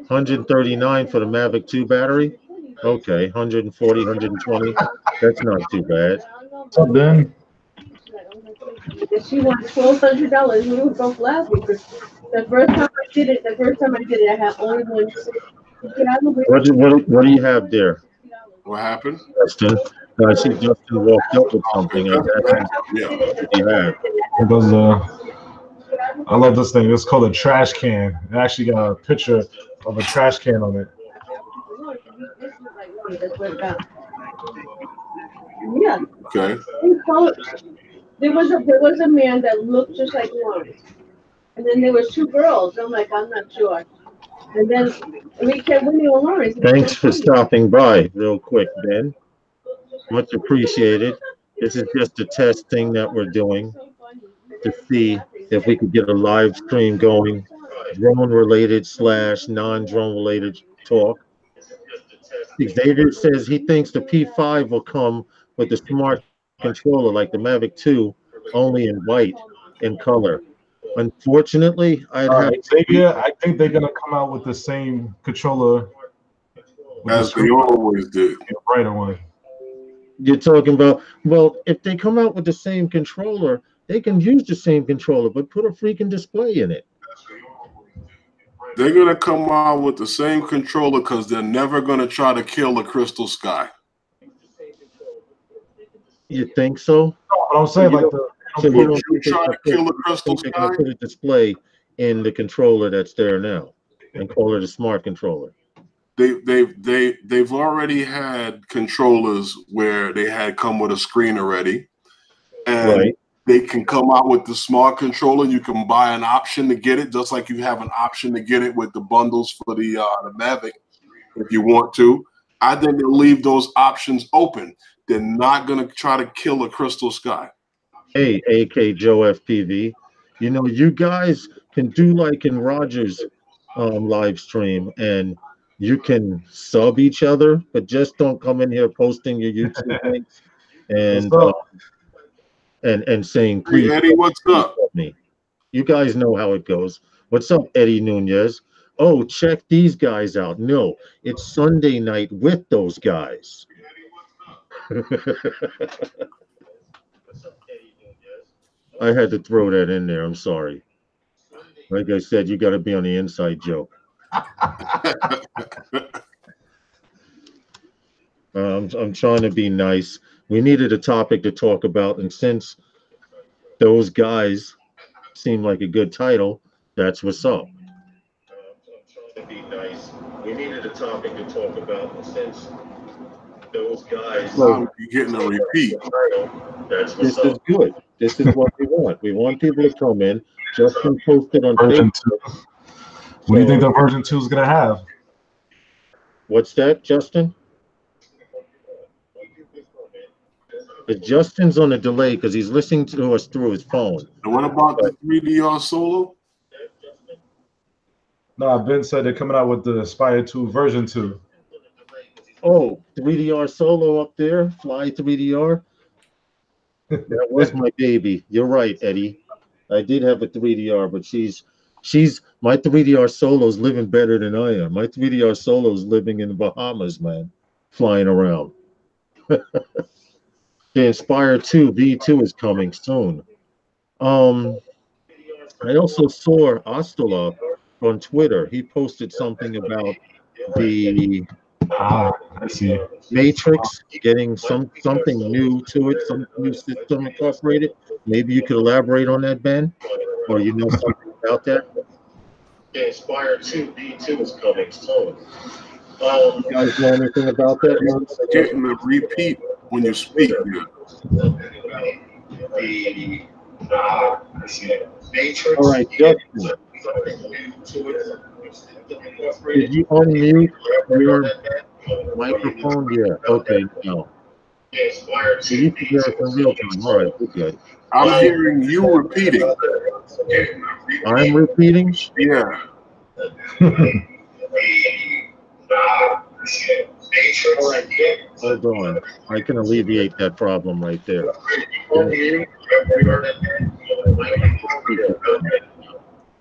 139 for the Mavic 2 battery. Okay, 140, 120. That's not too bad. What's up, Ben? She won $1,200. We were both laughing because the first time I did it, I had only one. What do you have there, What happened? Justin? I see Justin walked up with something. Yeah. What do you have? It does, I love this thing. It's called a trash can. It actually got a picture of a trash can on it. Yeah. Okay. There was a man that looked just like Lawrence, and then there was two girls. I'm like, I'm not sure. And then we kept winning on Lawrence. Thanks for stopping by real quick, Ben. Much appreciated. This is just a test thing that we're doing to see if we could get a live stream going, drone related / non-drone related talk. Xavier says he thinks the P5 will come with a smart controller like the Mavic 2, only in white in color. Unfortunately, I'd have Xavier, I think they're gonna come out with the same controller As they always did. Right away. You're talking about, well, if they come out with the same controller, they can use the same controller, but put a freaking display in it. They're going to come out with the same controller because they're never going to try to kill the Crystal Sky. You think so? No, but I'm saying Would you try to kill the Crystal Sky? Sky? Put a display in the controller that's there now and call it a smart controller. They've already had controllers where they had come with a screen already, and they can come out with the smart controller. You can buy an option to get it, just like you have an option to get it with the bundles for the Mavic if you want to. I think they'll leave those options open. They're not going to try to kill a Crystal Sky. Hey, AK Joe FPV, you know, you guys can do like in Roger's live stream, and you can sub each other, but just don't come in here posting your YouTube links and saying, please, hey, Eddie, what's up? Me. You guys know how it goes. What's up, Eddie Nunez? Oh, check these guys out. No, it's Sunday night with those guys. I had to throw that in there. I'm sorry. Like I said, you got to be on the inside joke. I'm trying to be nice. We needed a topic to talk about, and since those guys seem like a good title, that's what's up. I'm trying to be nice. We needed a topic to talk about, and since those guys, you're getting a repeat. That's what's up. This is good. This is what we want. We want people to come in. Justin posted on version Facebook. 2. What do you think the version 2 is gonna have? What's that, Justin? Justin's on a delay because he's listening to us through his phone. And what about the 3DR Solo? No, Ben said they're coming out with the Aspire 2 version 2. Oh, 3DR Solo up there, Fly 3DR. That was my baby. You're right, Eddie. I did have a 3DR, but she's my 3DR Solo's living better than I am. My 3DR Solo's living in the Bahamas, man, flying around. The Inspire 2 V2 is coming soon. Um, I also saw Ostolov on Twitter. He posted something about the Ah, I see. Matrix getting something new to it, some new system incorporated. Maybe you could elaborate on that, Ben, or you know something about that. The Inspire 2 V2 is coming soon. You guys know anything about that? You're getting a repeat when you speak. Yeah. The Matrix. All right, Justin. Did you unmute your microphone? Yeah. Okay. No. So you can hear us in real time. All right. We're good. I'm hearing you repeating. I'm repeating. Yeah. Hold on. I can alleviate that problem right there.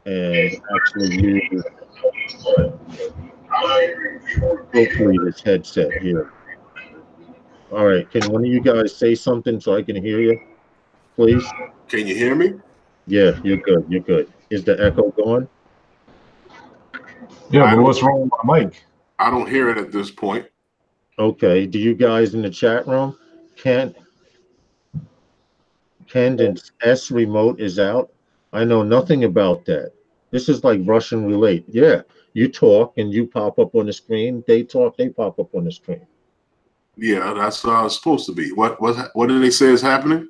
And actually use hopefully this headset here. All right. Can one of you guys say something so I can hear you, please? Can you hear me? Yeah, you're good. You're good. Is the echo gone? Yeah, but what's wrong with my mic? I don't hear it at this point. Okay. Do you guys in the chat room? Candid's S remote is out. I know nothing about that. This is like Russian roulette. Yeah, you talk and you pop up on the screen. They talk, they pop up on the screen. Yeah, that's how it's supposed to be. What did they say is happening?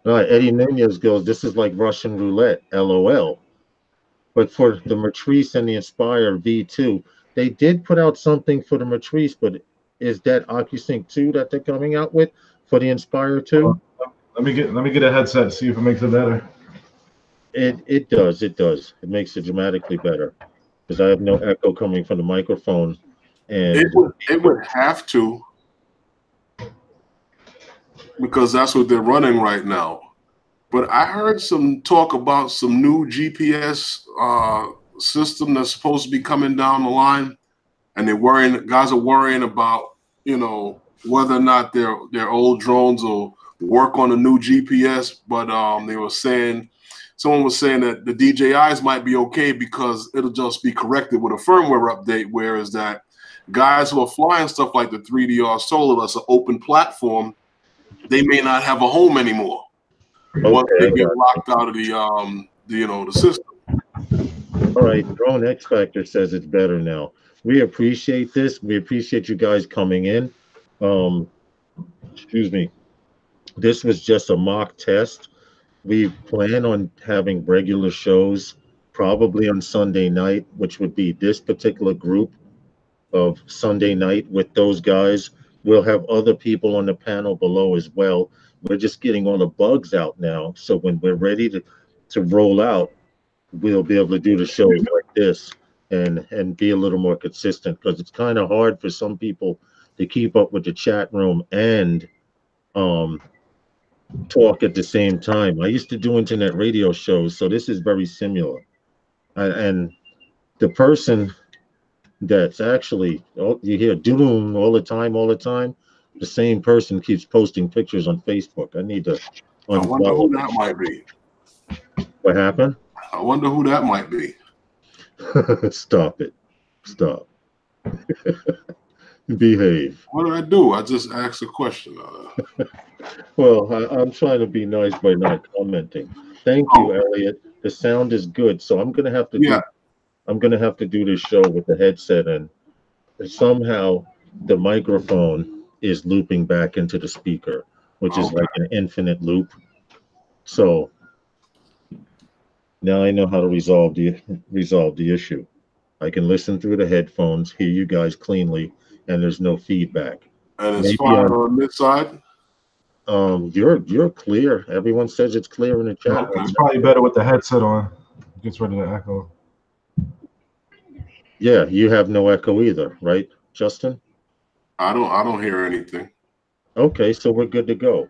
All right, Eddie Nunez goes, this is like Russian roulette, LOL. But for the Matrice and the Inspire V2, they did put out something for the Matrice, but is that OcuSync 2 that they're coming out with for the Inspire 2? Let me get a headset, see if it makes it better. It does. It makes it dramatically better because I have no echo coming from the microphone. And it would have to, because that's what they're running right now. But I heard some talk about some new GPS system that's supposed to be coming down the line, and guys are worrying about, whether or not their old drones will work on a new GPS. But someone was saying that the DJIs might be okay because it'll just be corrected with a firmware update, whereas that guys who are flying stuff like the 3DR Solar, that's an open platform, they may not have a home anymore. okay, once they get locked out of the system. All right, Drone X Factor says it's better now. We appreciate this. We appreciate you guys coming in. Excuse me. This was just a mock test. We plan on having regular shows probably on Sunday night, which would be this particular group of Sunday night with those guys. We'll have other people on the panel below as well. We're just getting all the bugs out now. So when we're ready to roll out, we'll be able to do the shows like this and be a little more consistent because it's kind of hard for some people to keep up with the chat room and talk at the same time. I used to do internet radio shows, so this is very similar. And the person that's actually, you hear doom all the time, the same person keeps posting pictures on Facebook. I need to I wonder who that might be. What happened? I wonder who that might be. Stop it. Stop. Behave. What did I do? I just asked a question. Well, I'm trying to be nice by not commenting. Thank you, Elliot. The sound is good, so I'm gonna have to do this show with the headset, and somehow the microphone is looping back into the speaker, which is like an infinite loop. So now I know how to resolve the issue. I can listen through the headphones, hear you guys cleanly, and there's no feedback. And it's fine on this side. You're clear. Everyone says it's clear in the chat. Okay. It's probably better with the headset on. It gets rid of the echo. Yeah, you have no echo either, right, Justin? I don't hear anything. Okay, so we're good to go.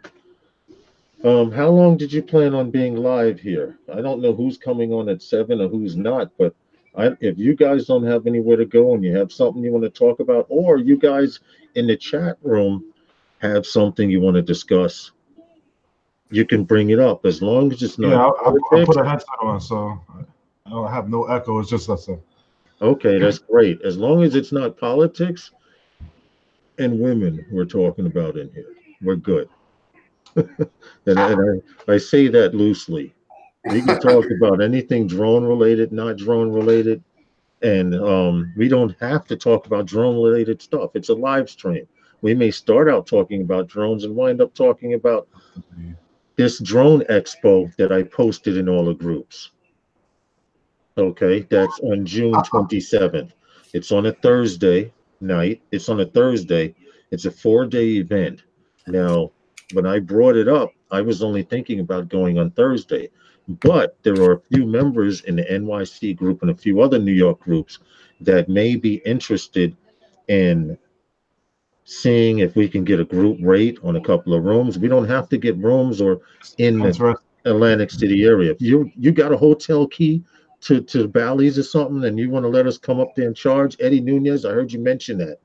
How long did you plan on being live here? I don't know who's coming on at 7 or who's not, but if you guys don't have anywhere to go and you have something you want to talk about, or you guys in the chat room have something you want to discuss, you can bring it up as long as it's Yeah, not I put politics. a headset on, so I don't have no echo. It's just us. Okay, that's great. As long as it's not politics and women we're talking about in here, we're good. And I say that loosely. We can talk about anything drone related, not drone related, and we don't have to talk about drone related stuff. It's a live stream. We may start out talking about drones and wind up talking about this drone expo that I posted in all the groups. Okay, that's on June 27th. It's on a Thursday night. It's on a Thursday. It's a 4-day event. Now, when I brought it up, I was only thinking about going on Thursday, but there are a few members in the NYC group and a few other New York groups that may be interested in seeing if we can get a group rate on a couple of rooms. We don't have to get rooms or in the Interesting. Atlantic City area. If you got a hotel key to Bally's or something, and you want to let us come up there and charge, Eddie Nunez, I heard you mention that.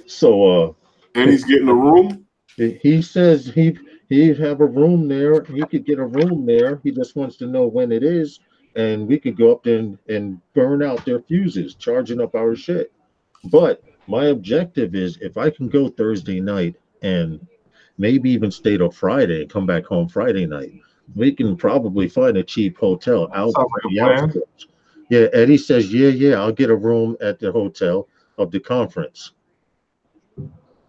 So And he's getting a room. he says he have a room there. He could get a room there. He just wants to know when it is, and we could go up there and burn out their fuses, charging up our shit. But my objective is if I can go Thursday night and maybe even stay till Friday and come back home Friday night, we can probably find a cheap hotel out Sounds in like a the plan. outskirts. Yeah, Eddie says, yeah, I'll get a room at the hotel of the conference.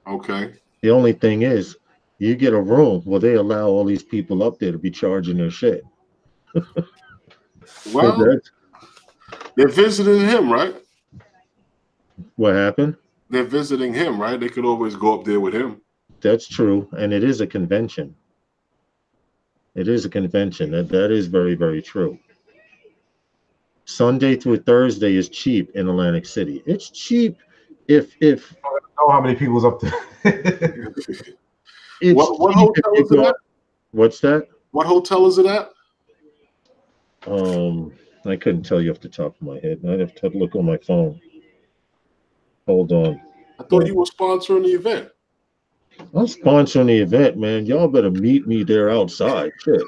Okay. The only thing is, you get a room, well, they allow all these people up there to be charging their shit. Well, That's they're visiting him, right? what happened. They're visiting him, right? They could always go up there with him. That's true, and it is a convention. It is a convention. That is very, very true. Sunday through Thursday is cheap in Atlantic City. It's cheap if I don't know how many people's up there. it's What cheap if hotel you is it go. at? What's that? What hotel is it at? Um, I couldn't tell you off the top of my head. I'd have to look on my phone. Hold on. I thought you were sponsoring the event. I'm sponsoring the event, man. Y'all better meet me there outside. Shit.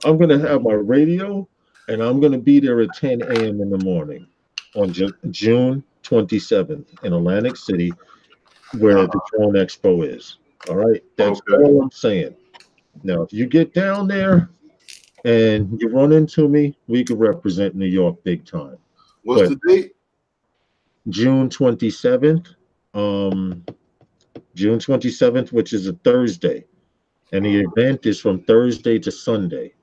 I'm gonna have my radio, and I'm gonna be there at 10 a.m. in the morning on June 27th in Atlantic City, where the Drone Expo is. All right, that's Okay. all I'm saying. Now, if you get down there and you run into me, we could represent New York big time. What's But the date? June 27th, um, June 27th, which is a Thursday, and the event is from Thursday to Sunday.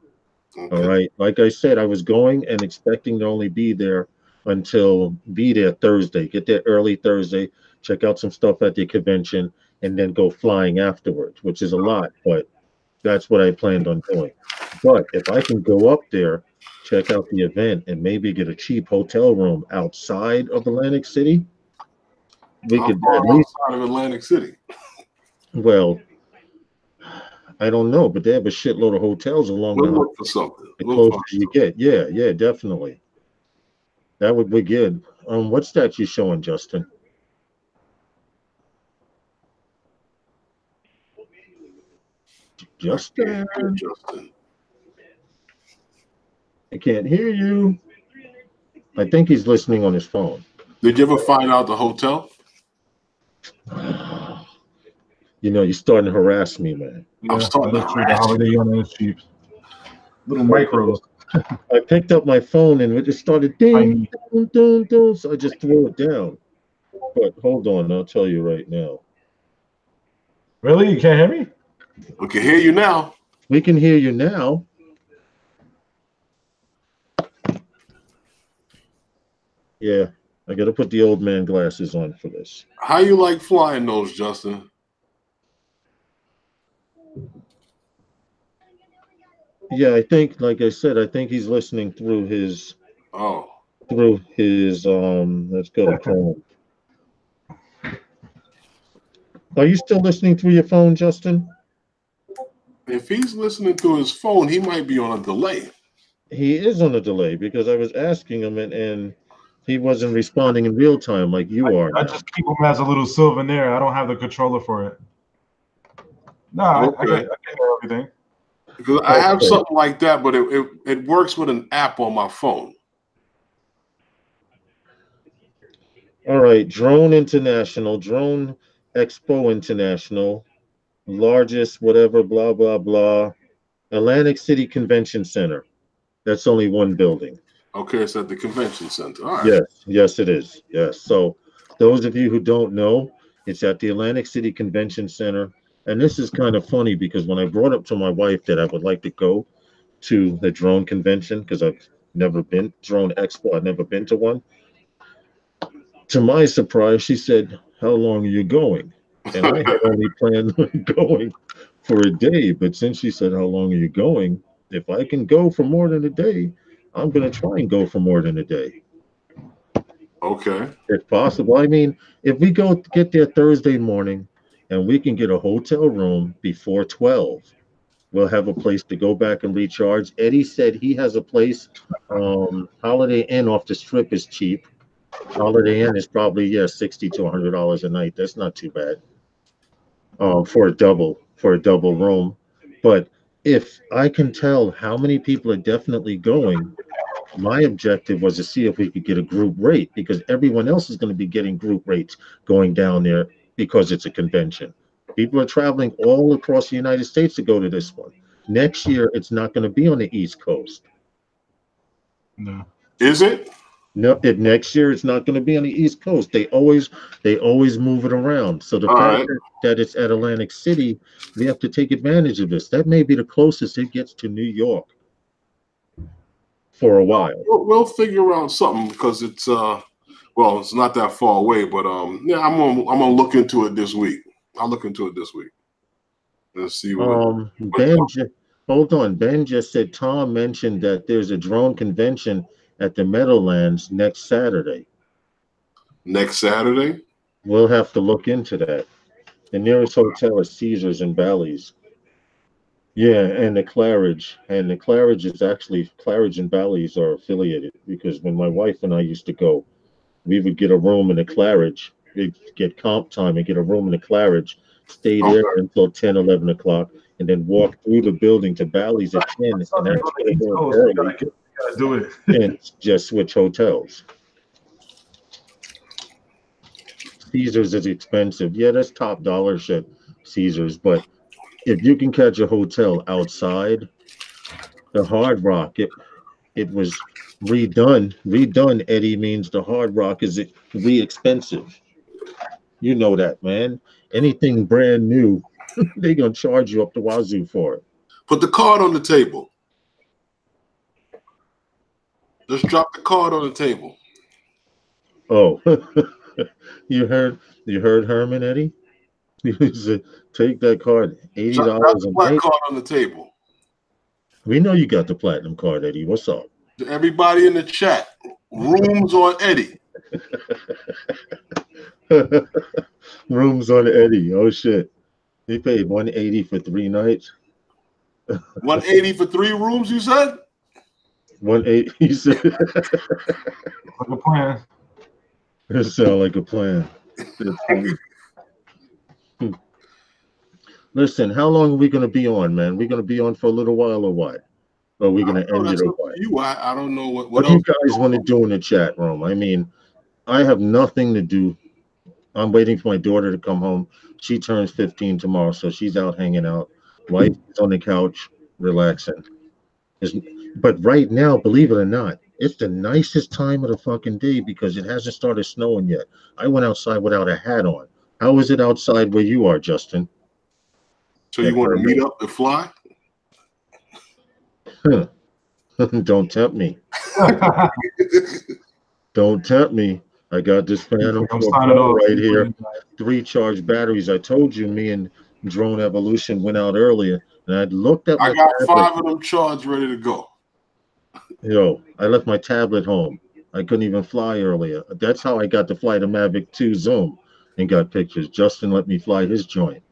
All Okay. right. Like I said, I was going and expecting to only be there Thursday. Get there early Thursday, check out some stuff at the convention, and then go flying afterwards, which is a lot, but that's what I planned on doing. But if I can go up there, check out the event, and maybe get a cheap hotel room outside of Atlantic City, we How could at far least, outside of Atlantic City? well, I don't know, but they have a shitload of hotels along We'll look for something. the We'll closer find you something. get. Yeah, definitely. That would be good. What's that you showing, Justin? I can't Justin, hear Justin. I can't hear you. I think he's listening on his phone. Did you ever find out the hotel? You know, you're starting to harass me, man. I'm Yeah, starting that to is true. The harass Holiday you. Inn is cheap. Little micros. I picked up my phone and it just started ding, Tiny. ding, ding, ding. So I just threw it down. But hold on, I'll tell you right now. Really? You can't hear me? We can hear you now. We can hear you now. Yeah, I got to put the old man glasses on for this. How you like flying those, Justin? Yeah, I think, like I said, I think he's listening through his. Oh. through his let's go to Chrome. Are you still listening through your phone, Justin? If he's listening through his phone, he might be on a delay. He is on a delay because I was asking him and he wasn't responding in real time like you are I now. just keep them as a little souvenir. I don't have the controller for it. No, I Okay. can hear everything. Because I have Okay. something like that, but it works with an app on my phone. All right, Drone International, Drone Expo International, largest whatever, blah, blah, blah. Atlantic City Convention Center. That's only one building. Okay, it's at the convention center. All right. Yes, yes, it is. Yes. So, those of you who don't know, it's at the Atlantic City Convention Center. And this is kind of funny because when I brought up to my wife that I would like to go to the drone convention, because I've never been, drone expo, I've never been to one. To my surprise, she said, "How long are you going?" And I had only planned on going for a day. But since she said, "How long are you going?" If I can go for more than a day, I'm going to try and go for more than a day. Okay. If possible. I mean, if we go get there Thursday morning and we can get a hotel room before 12, we'll have a place to go back and recharge. Eddie said he has a place. Holiday Inn off the strip is cheap. Holiday Inn is probably, yeah, $60 to $100 a night. That's not too bad for a double room. But if I can tell how many people are definitely going, my objective was to see if we could get a group rate because everyone else is going to be getting group rates going down there because it's a convention. People are traveling all across the United States to go to this one. Next year, it's not going to be on the East Coast. No. Is it? No, next year it's not going to be on the East Coast. They always move it around. So the All fact right. that it's at Atlantic City, we have to take advantage of this. That may be the closest it gets to New York for a while. We'll figure out something because it's well, it's not that far away, but yeah, I'm gonna look into it this week. I'll look into it this week. Let's see what Ben, hold on. Ben just said Tom mentioned that there's a drone convention at the Meadowlands next Saturday. next Saturday. We'll have to look into that. The nearest hotel is Caesars in Bally's. Yeah, and the Claridge is actually Claridge and Bally's are affiliated because when my wife and I used to go, we would get a room in the Claridge. We'd get comp time and get a room in the Claridge, stay there Okay. until 10, 11 o'clock, and then walk through the building to Bally's at 10 It's and something on actually the East go in Coast. early You gotta do it. and just switch hotels. Caesars is expensive. Yeah, that's top dollar shit, Caesars. But if you can catch a hotel outside the Hard Rock, it was redone. Redone, Eddie, means the Hard Rock is re-expensive. You know that, man. Anything brand new, they gonna charge you up the wazoo for it. Put the card on the table. Just drop the card on the table. Oh, you heard Herman, Eddie? He said, take that card, eighty Drop dollars the a black night. card on the table. We know you got the platinum card, Eddie. What's up? To everybody in the chat, rooms on Eddie. Rooms on Eddie. Oh shit. He paid 180 for 3 nights. 180 for 3 rooms, you said? 180. He said Like a plan. it sound like a plan. That's funny. Listen, how long are we gonna be on, man? We gonna be on for a little while or what? Or are we gonna Oh, end it that's or up what? to you. I don't know What what do you else. guys want to do in the chat room? I mean, I have nothing to do. I'm waiting for my daughter to come home. She turns 15 tomorrow, so she's out hanging out. Wife is on the couch, relaxing. It's, but right now, believe it or not, it's the nicest time of the fucking day because it hasn't started snowing yet. I went outside without a hat on. How is it outside where you are, Justin? So you And want to meet Herman? up and fly? Don't tempt me. Don't tempt me. I got this Phantom I'm 4 signing Pro off. right here. 3 charged batteries. I told you me and Drone Evolution went out earlier, and I looked at I my got tablet. 5 of them charged ready to go. Yo, I left my tablet home. I couldn't even fly earlier. That's how I got to fly the Mavic 2 Zoom and got pictures. Justin let me fly his joint.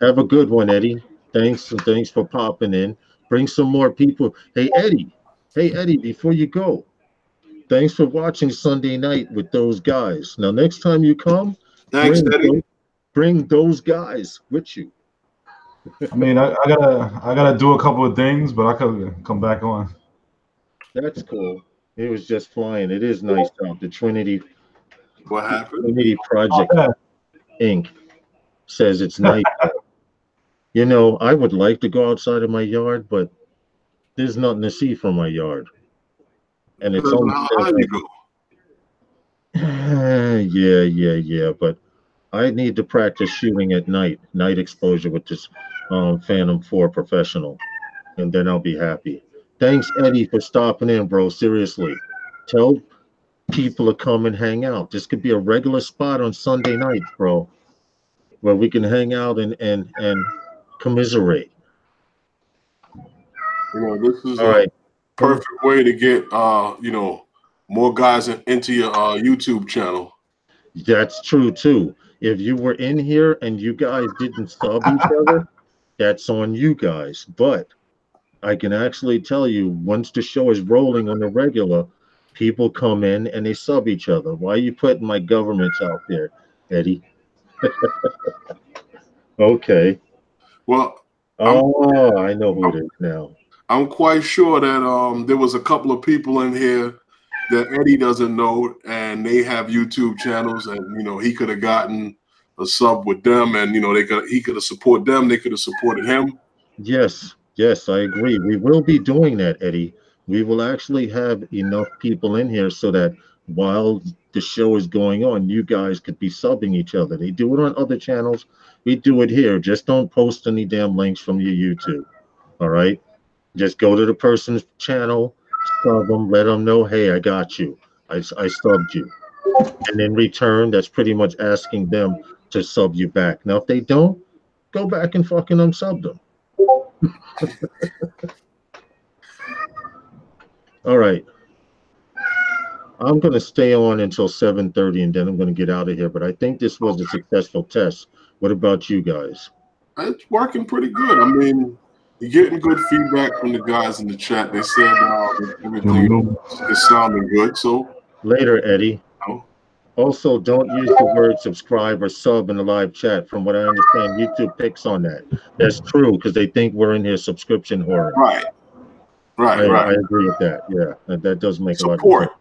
Have a good one, Eddie. Thanks and thanks for popping in. Bring some more people. Hey, Eddie. Hey, Eddie, before you go, thanks for watching Sunday night with those guys. Now, next time you come, Thanks, bring Eddie. bring those guys with you. I mean, I gotta do a couple of things, but I could come back on. That's cool. It was just flying. It is nice out. The What happened? Trinity Oh, Project yeah. Inc. says it's nice out. You know, I would like to go outside of my yard, but there's nothing to see from my yard. And it's Depends on only how high you 7. go. Yeah. But I need to practice shooting at night exposure with this Phantom 4 professional, and then I'll be happy. Thanks, Eddie, for stopping in, bro. Seriously. Tell people to come and hang out. This could be a regular spot on Sunday nights, bro, where we can hang out and commiserate. This is All a right. perfect way to get more guys into your YouTube channel. That's true too. If you were in here and you guys didn't sub each other, that's on you guys. But I can actually tell you, once the show is rolling on the regular, people come in and they sub each other. Why are you putting my governments out there, Eddie? Okay. Well, I'm Oh, I know who it is now. I'm quite sure that there was a couple of people in here that Eddie doesn't know, and they have YouTube channels, and he could have gotten a sub with them, and he could have supported them, they could have supported him. Yes, I agree. We will be doing that, Eddie. We will actually have enough people in here so that while the show is going on, you guys could be subbing each other. They do it on other channels. We do it here. Just don't post any damn links from your YouTube. All right? Just go to the person's channel, sub them, let them know, hey, I got you. I subbed you. And in return, that's pretty much asking them to sub you back. Now, if they don't, go back and fucking unsub them. All right. I'm going to stay on until 7:30 and then I'm going to get out of here. But I think this was a successful test. What about you guys? It's working pretty good. I mean, you're getting good feedback from the guys in the chat. They said everything is sounding good. So Later, Eddie. oh. Also, don't use the word subscribe or sub in the live chat. From what I understand, YouTube picks on that. That's true because they think we're in here subscription horror. Right. I agree with that. Yeah, that does make Support. a lot of sense.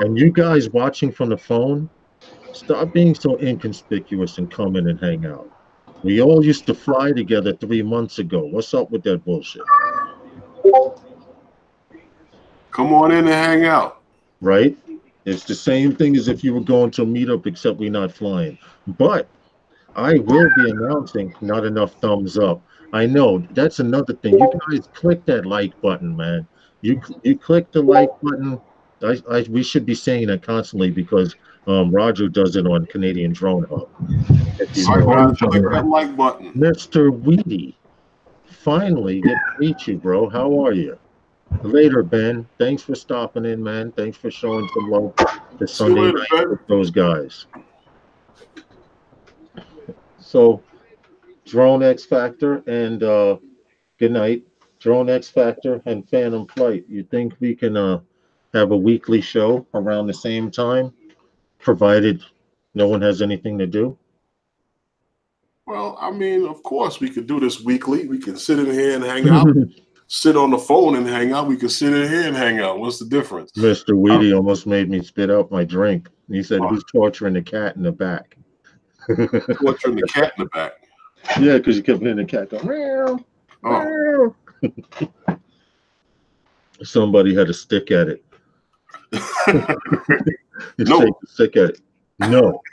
And you guys watching from the phone, stop being so inconspicuous and come in and hang out. We all used to fly together 3 months ago. What's up with that bullshit? Come on in and hang out. Right? It's the same thing as if you were going to a meetup, except we're not flying. But I will be announcing not enough thumbs up. I know that's another thing. You guys click that like button, man. You click the like button. We should be saying that constantly because Roger does it on Canadian Drone Hub. If you know. Guys, click that like button. Mr. Weedy, finally get to meet you, bro. How are you? Later, Ben. Thanks for stopping in, man. Thanks for showing some love to Sunday night Ben. with those guys. So, Drone X Factor and good night. Drone X Factor and Phantom Flight. You think we can have a weekly show around the same time, provided no one has anything to do? Well, I mean, of course, we could do this weekly. We can sit in here and hang out. Sit on the phone and hang out. We could sit in here and hang out. What's the difference? Mr. Weedy almost made me spit out my drink. He said, who's torturing the cat in the back? Torturing the cat in the back. Yeah, because you kept hearing the cat go, meow, meow. Somebody had a stick at it. No. Take the stick at it. No.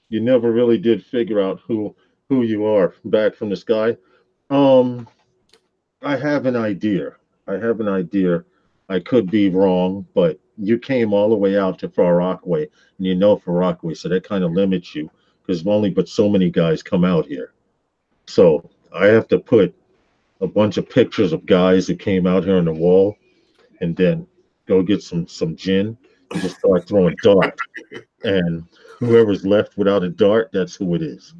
You never really did figure out who you are back from the sky. I have an idea. I could be wrong, but you came all the way out to Far Rockaway, and you know Far Rockaway, so that kind of limits you because only but so many guys come out here. So I have to put a bunch of pictures of guys who came out here on the wall, and then go get some gin and just start throwing darts. And whoever's left without a dart, that's who it is.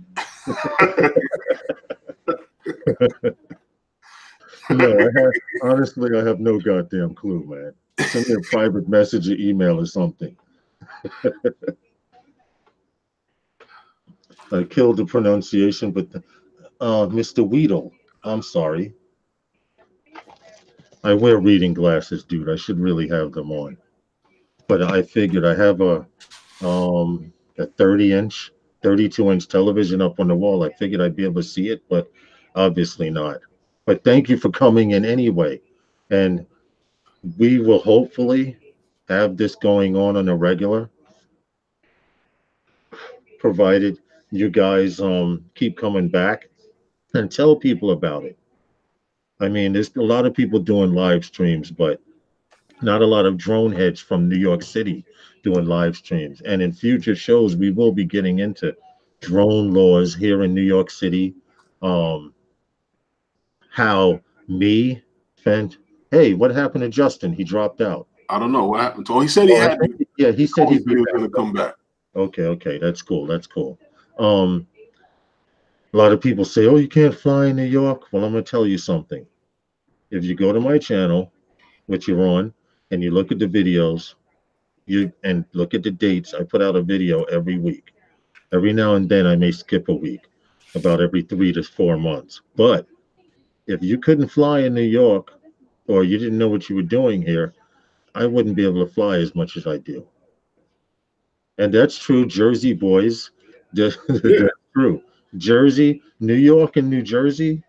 No, honestly, I have no goddamn clue, man. Send me a private message or email or something. I killed the pronunciation, but Mr. Weedle, I'm sorry. I wear reading glasses, dude. I should really have them on. But I figured I have a 30-inch, 32-inch television up on the wall. I figured I'd be able to see it, but obviously not. But thank you for coming in anyway. And we will hopefully have this going on a regular, provided you guys keep coming back and tell people about it. I mean, there's a lot of people doing live streams, but not a lot of drone heads from New York City doing live streams. And in future shows, we will be getting into drone laws here in New York City. Um, how me, Fent, hey, what happened to Justin? He dropped out. I don't know what happened to him. He said he had. Yeah, he said he was going to come back. Okay, that's cool. That's cool. A lot of people say, "Oh, you can't fly in New York." Well, I'm going to tell you something. If you go to my channel, which you're on, and you look at the videos, and look at the dates, I put out a video every week. Every now and then, I may skip a week, about every 3 to 4 months. But if you couldn't fly in New York, or you didn't know what you were doing here, I wouldn't be able to fly as much as I do. And that's true, Jersey boys. That's true. Jersey, New York, and New Jersey.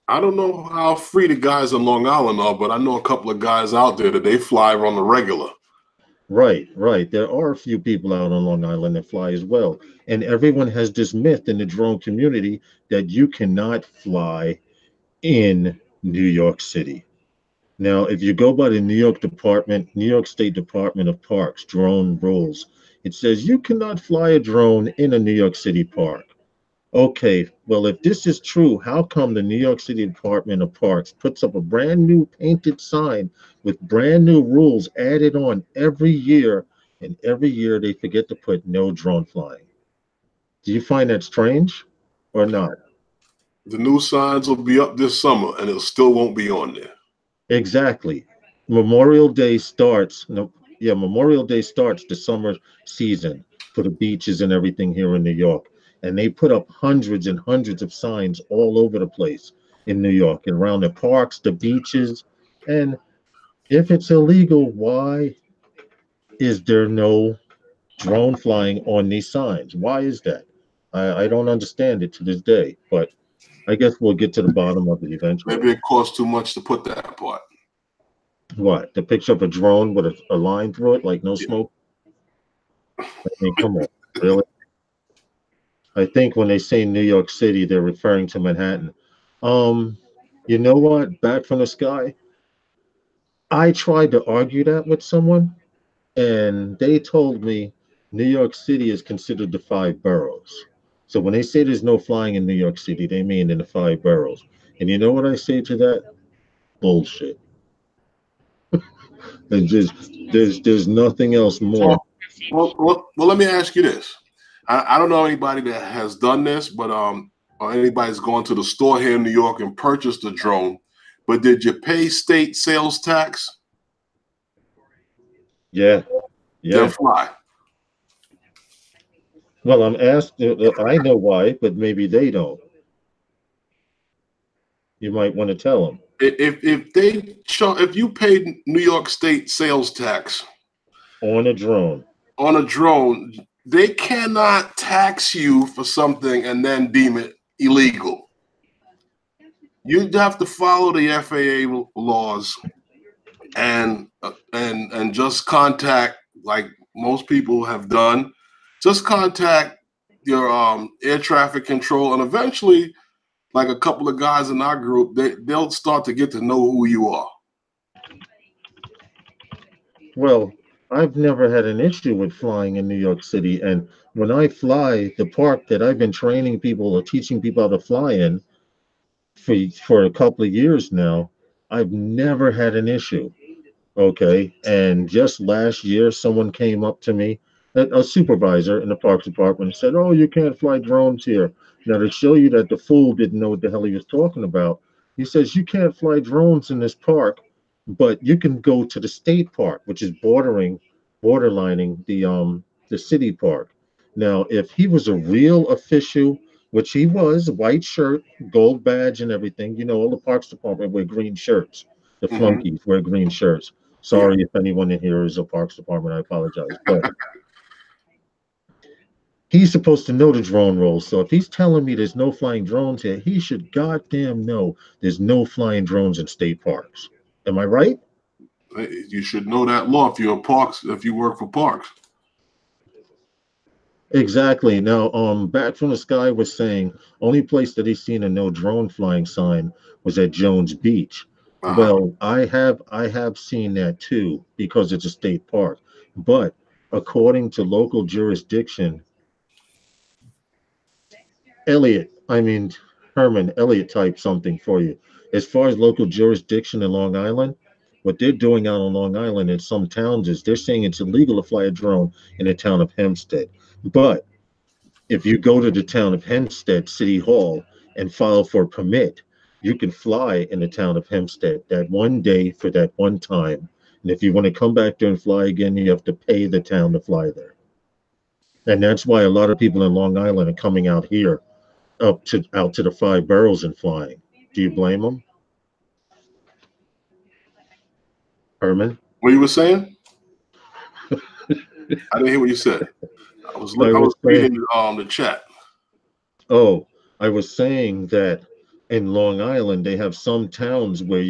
I don't know how free the guys in Long Island are, but I know a couple of guys out there that they fly on the regular. Right. There are a few people out on Long Island that fly as well. And everyone has this myth in the drone community that you cannot fly in New York City. Now, if you go by the New York State Department of Parks drone rules, it says you cannot fly a drone in a New York City park. Okay, well, if this is true, how come the New York City Department of Parks puts up a brand new painted sign with brand new rules added on every year, and every year they forget to put no drone flying? Do you find that strange or not? The new signs will be up this summer, and it still won't be on there. Exactly. Memorial Day starts the summer season for the beaches and everything here in New York. And they put up hundreds and hundreds of signs all over the place in New York and around the parks, the beaches. And if it's illegal, why is there no drone flying on these signs? Why is that? I don't understand it to this day, but I guess we'll get to the bottom of it eventually. Maybe it costs too much to put that apart. What? The picture of a drone with a line through it, like no smoke? I mean, come on, really? I think when they say New York City, they're referring to Manhattan. You know what? Back from the sky. I tried to argue that with someone, and they told me New York City is considered the 5 boroughs. So when they say there's no flying in New York City, they mean in the 5 boroughs. And you know what I say to that? Bullshit. There's nothing else more. Well, let me ask you this. I don't know anybody that has done this, but or anybody's gone to the store here in New York and purchased a drone. But did you pay state sales tax? Yeah. Then fly. Well, I'm asked. I know why, but maybe they don't. You might want to tell them. If you paid New York State sales tax on a drone, they cannot tax you for something and then deem it illegal. You'd have to follow the FAA laws and just contact, like most people have done, just contact your air traffic control, and eventually, like a couple of guys in our group, they'll start to get to know who you are. Well, I've never had an issue with flying in New York City. And when I fly, the park that I've been training people or teaching people how to fly in, for a couple of years now, I've never had an issue. Okay. And just last year, someone came up to me, a supervisor in the parks department, and said, "Oh, you can't fly drones here." Now, to show you that the fool didn't know what the hell he was talking about, he says, "You can't fly drones in this park, but you can go to the state park, which is borderlining the city park." Now, if he was a real official, which he was, white shirt, gold badge, and everything, all the parks department wear green shirts. The Hmm. flunkies wear green shirts. Yeah. Sorry if anyone in here is a parks department. I apologize. But he's supposed to know the drone rules. So if he's telling me there's no flying drones here, he should goddamn know there's no flying drones in state parks. Am I right? You should know that law if you're a parks, if you work for parks. Exactly. Now, Back from the Sky was saying only place that he's seen a no drone flying sign was at Jones Beach. Uh-huh. Well, I have seen that too because it's a state park. But according to local jurisdiction, Elliot, I mean Herman, Elliot typed something for you. As far as local jurisdiction in Long Island, what they're doing out on Long Island in some towns is they're saying it's illegal to fly a drone in the town of Hempstead. But if you go to the town of Hempstead City Hall and file for a permit, you can fly in the town of Hempstead that one day for that one time. And if you want to come back there and fly again, you have to pay the town to fly there. And that's why a lot of people in Long Island are coming out here out to the five boroughs and flying. Do you blame them, Herman? What you were saying? I didn't hear what you said. I was I I was was saying, reading the chat. oh, I was saying that in Long Island they have some towns where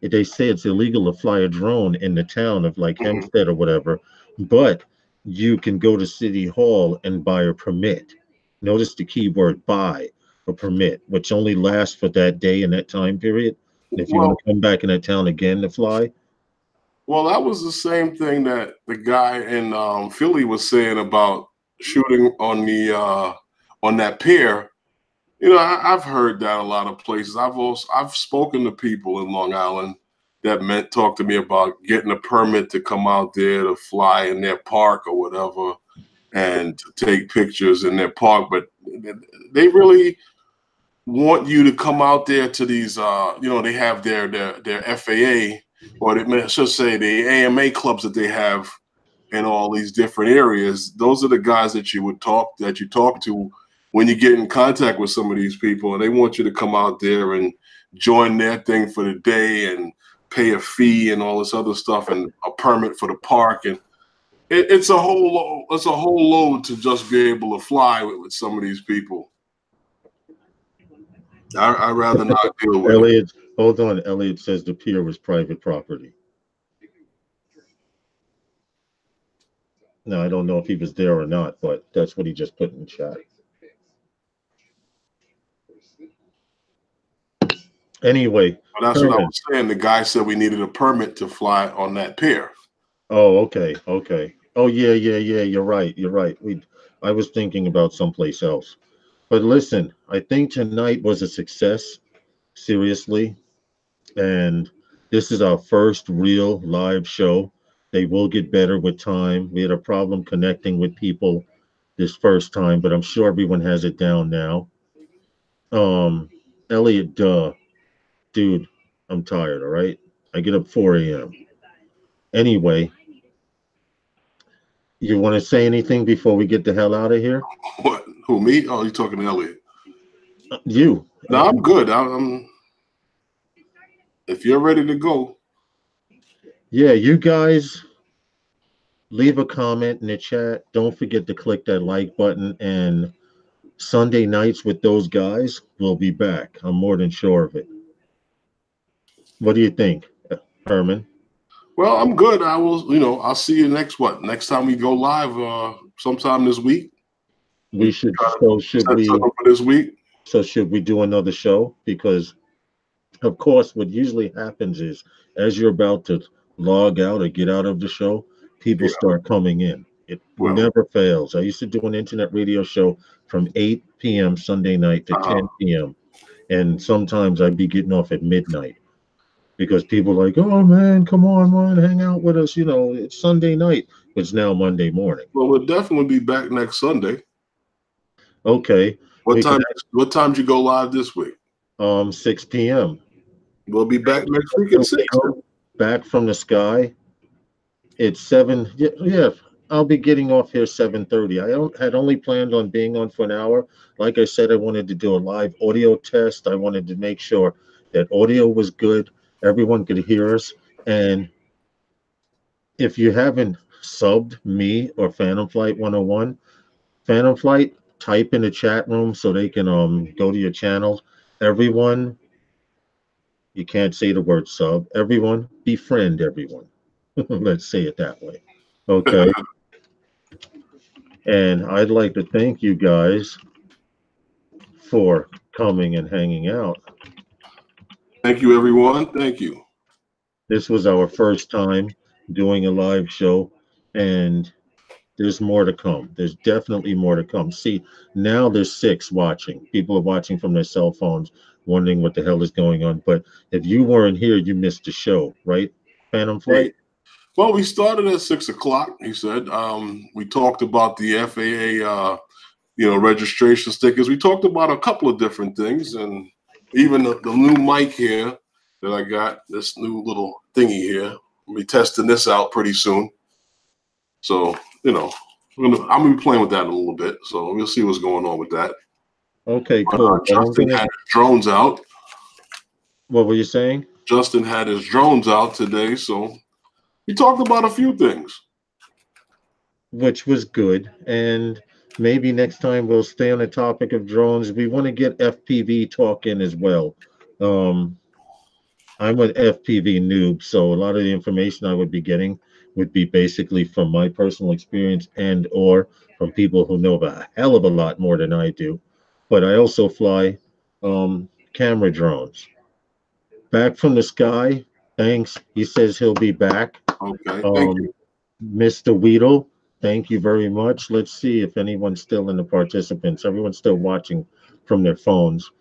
they say it's illegal to fly a drone in the town of like Hmm. Hempstead or whatever, but you can go to City Hall and buy a permit. Notice the key word buy a permit, which only lasts for that day and that time period. And if you want Well, to come back in that town again to fly, well, that was the same thing that the guy in Philly was saying about shooting on that pier. I've heard that a lot of places. I've spoken to people in Long Island that talk to me about getting a permit to come out there to fly in their park or whatever and to take pictures in their park. But they really want you to come out there to these. They have their FAA, or I should say the AMA clubs that they have in all these different areas. Those are the guys that you talk to when you get in contact with some of these people, and they want you to come out there and join their thing for the day and pay a fee and all this other stuff and a permit for the park. And it's a whole load to just be able to fly with some of these people. I'd rather not deal with it. Elliot, hold on. Elliot says the pier was private property. Now, I don't know if he was there or not, but that's what he just put in the chat. Anyway, But that's what I Herman. was saying. The guy said we needed a permit to fly on that pier. Oh, okay, okay. Oh, yeah, yeah, yeah. You're right. You're right. I was thinking about someplace else. But listen, I think tonight was a success, seriously. And this is our first real live show. They will get better with time. We had a problem connecting with people this first time, but I'm sure everyone has it down now. Um, Elliot, dude, I'm tired, all right? I get up 4 a.m. Anyway, you want to say anything before we get the hell out of here? What? Who, me? Oh, you talking to Elliot? You. No, I'm good. If you're ready to go. Yeah, you guys leave a comment in the chat. Don't forget to click that like button. And Sunday nights with those guys, we'll be back. I'm more than sure of it. What do you think, Herman? Well, I'm good. I'll see you next time we go live, sometime this week. We should. So should Set we? something for this week? So should we do another show? Because, of course, what usually happens is as you're about to log out or get out of the show, people Yeah. start coming in. It Well. never fails. I used to do an internet radio show from 8 p.m. Sunday night to 10 p.m. And sometimes I'd be getting off at midnight because people are like, oh man, come on, man, hang out with us. You know, it's Sunday night. It's now Monday morning. Well, we'll definitely be back next Sunday. Okay. What We time? can What time did you go live this week? 6 p.m. We'll be back next week at 6. Back from the sky. It's 7. Yeah, yeah, I'll be getting off here 7:30. Had only planned on being on for an hour. Like I said, I wanted to do a live audio test. I wanted to make sure that audio was good, everyone could hear us. And if you haven't subbed me or Phantom Flight 101, Phantom Flight, type in the chat room so they can go to your channel. Everyone, you can't say the word sub. Everyone, befriend everyone. Let's say it that way. Okay. And I'd like to thank you guys for coming and hanging out. Thank you, everyone. Thank you. This was our first time doing a live show, and there's more to come. There's definitely more to come. See, now there's 6 watching. People are watching from their cell phones, wondering what the hell is going on. But if you weren't here, you missed the show, right? Phantom Flight? Hey, well, we started at 6 o'clock, he said. We talked about the FAA, registration stickers. We talked about a couple of different things, and even the new mic here that I got, this new little thingy here. We'll be testing this out pretty soon. So, I'm going to be playing with that in a little bit. So we'll see what's going on with that. Okay, cool. Justin had his drones out. What were you saying? Justin had his drones out today, so we talked about a few things. Which was good. And maybe next time we'll stay on the topic of drones. We want to get FPV talk in as well. I'm an FPV noob, so a lot of the information I would be getting would be basically from my personal experience and or from people who know a hell of a lot more than I do. But I also fly camera drones. Back from the sky. Thanks. He says he'll be back. Okay, thank you. Mr. Weedle, thank you very much. Let's see if anyone's still in the participants. Everyone's still watching from their phones.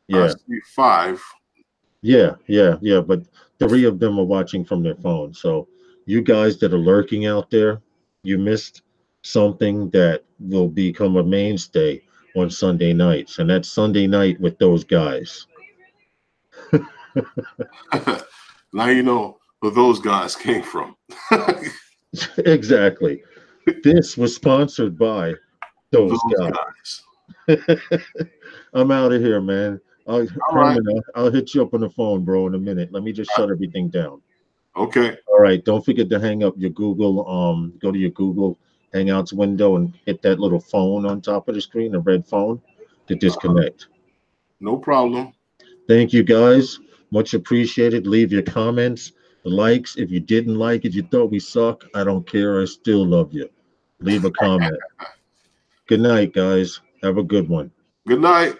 Yeah. I see 5. Yeah. But 3 of them are watching from their phones. So you guys that are lurking out there, you missed something that will become a mainstay on Sunday nights. And that's Sunday night with those guys. Now you know where those guys came from. Exactly. This was sponsored by those guys. I'm out of here, man. I'll hit you up on the phone, bro, in a minute. Let me just shut everything down. Okay. All right. Don't forget to hang up your Google. Go to your Google Hangouts window and hit that little phone on top of the screen, the red phone, to disconnect. No problem. Thank you, guys. Much appreciated. Leave your comments, likes. If you didn't like it, you thought we suck, I don't care. I still love you. Leave a comment. Good night, guys. Have a good one. Good night.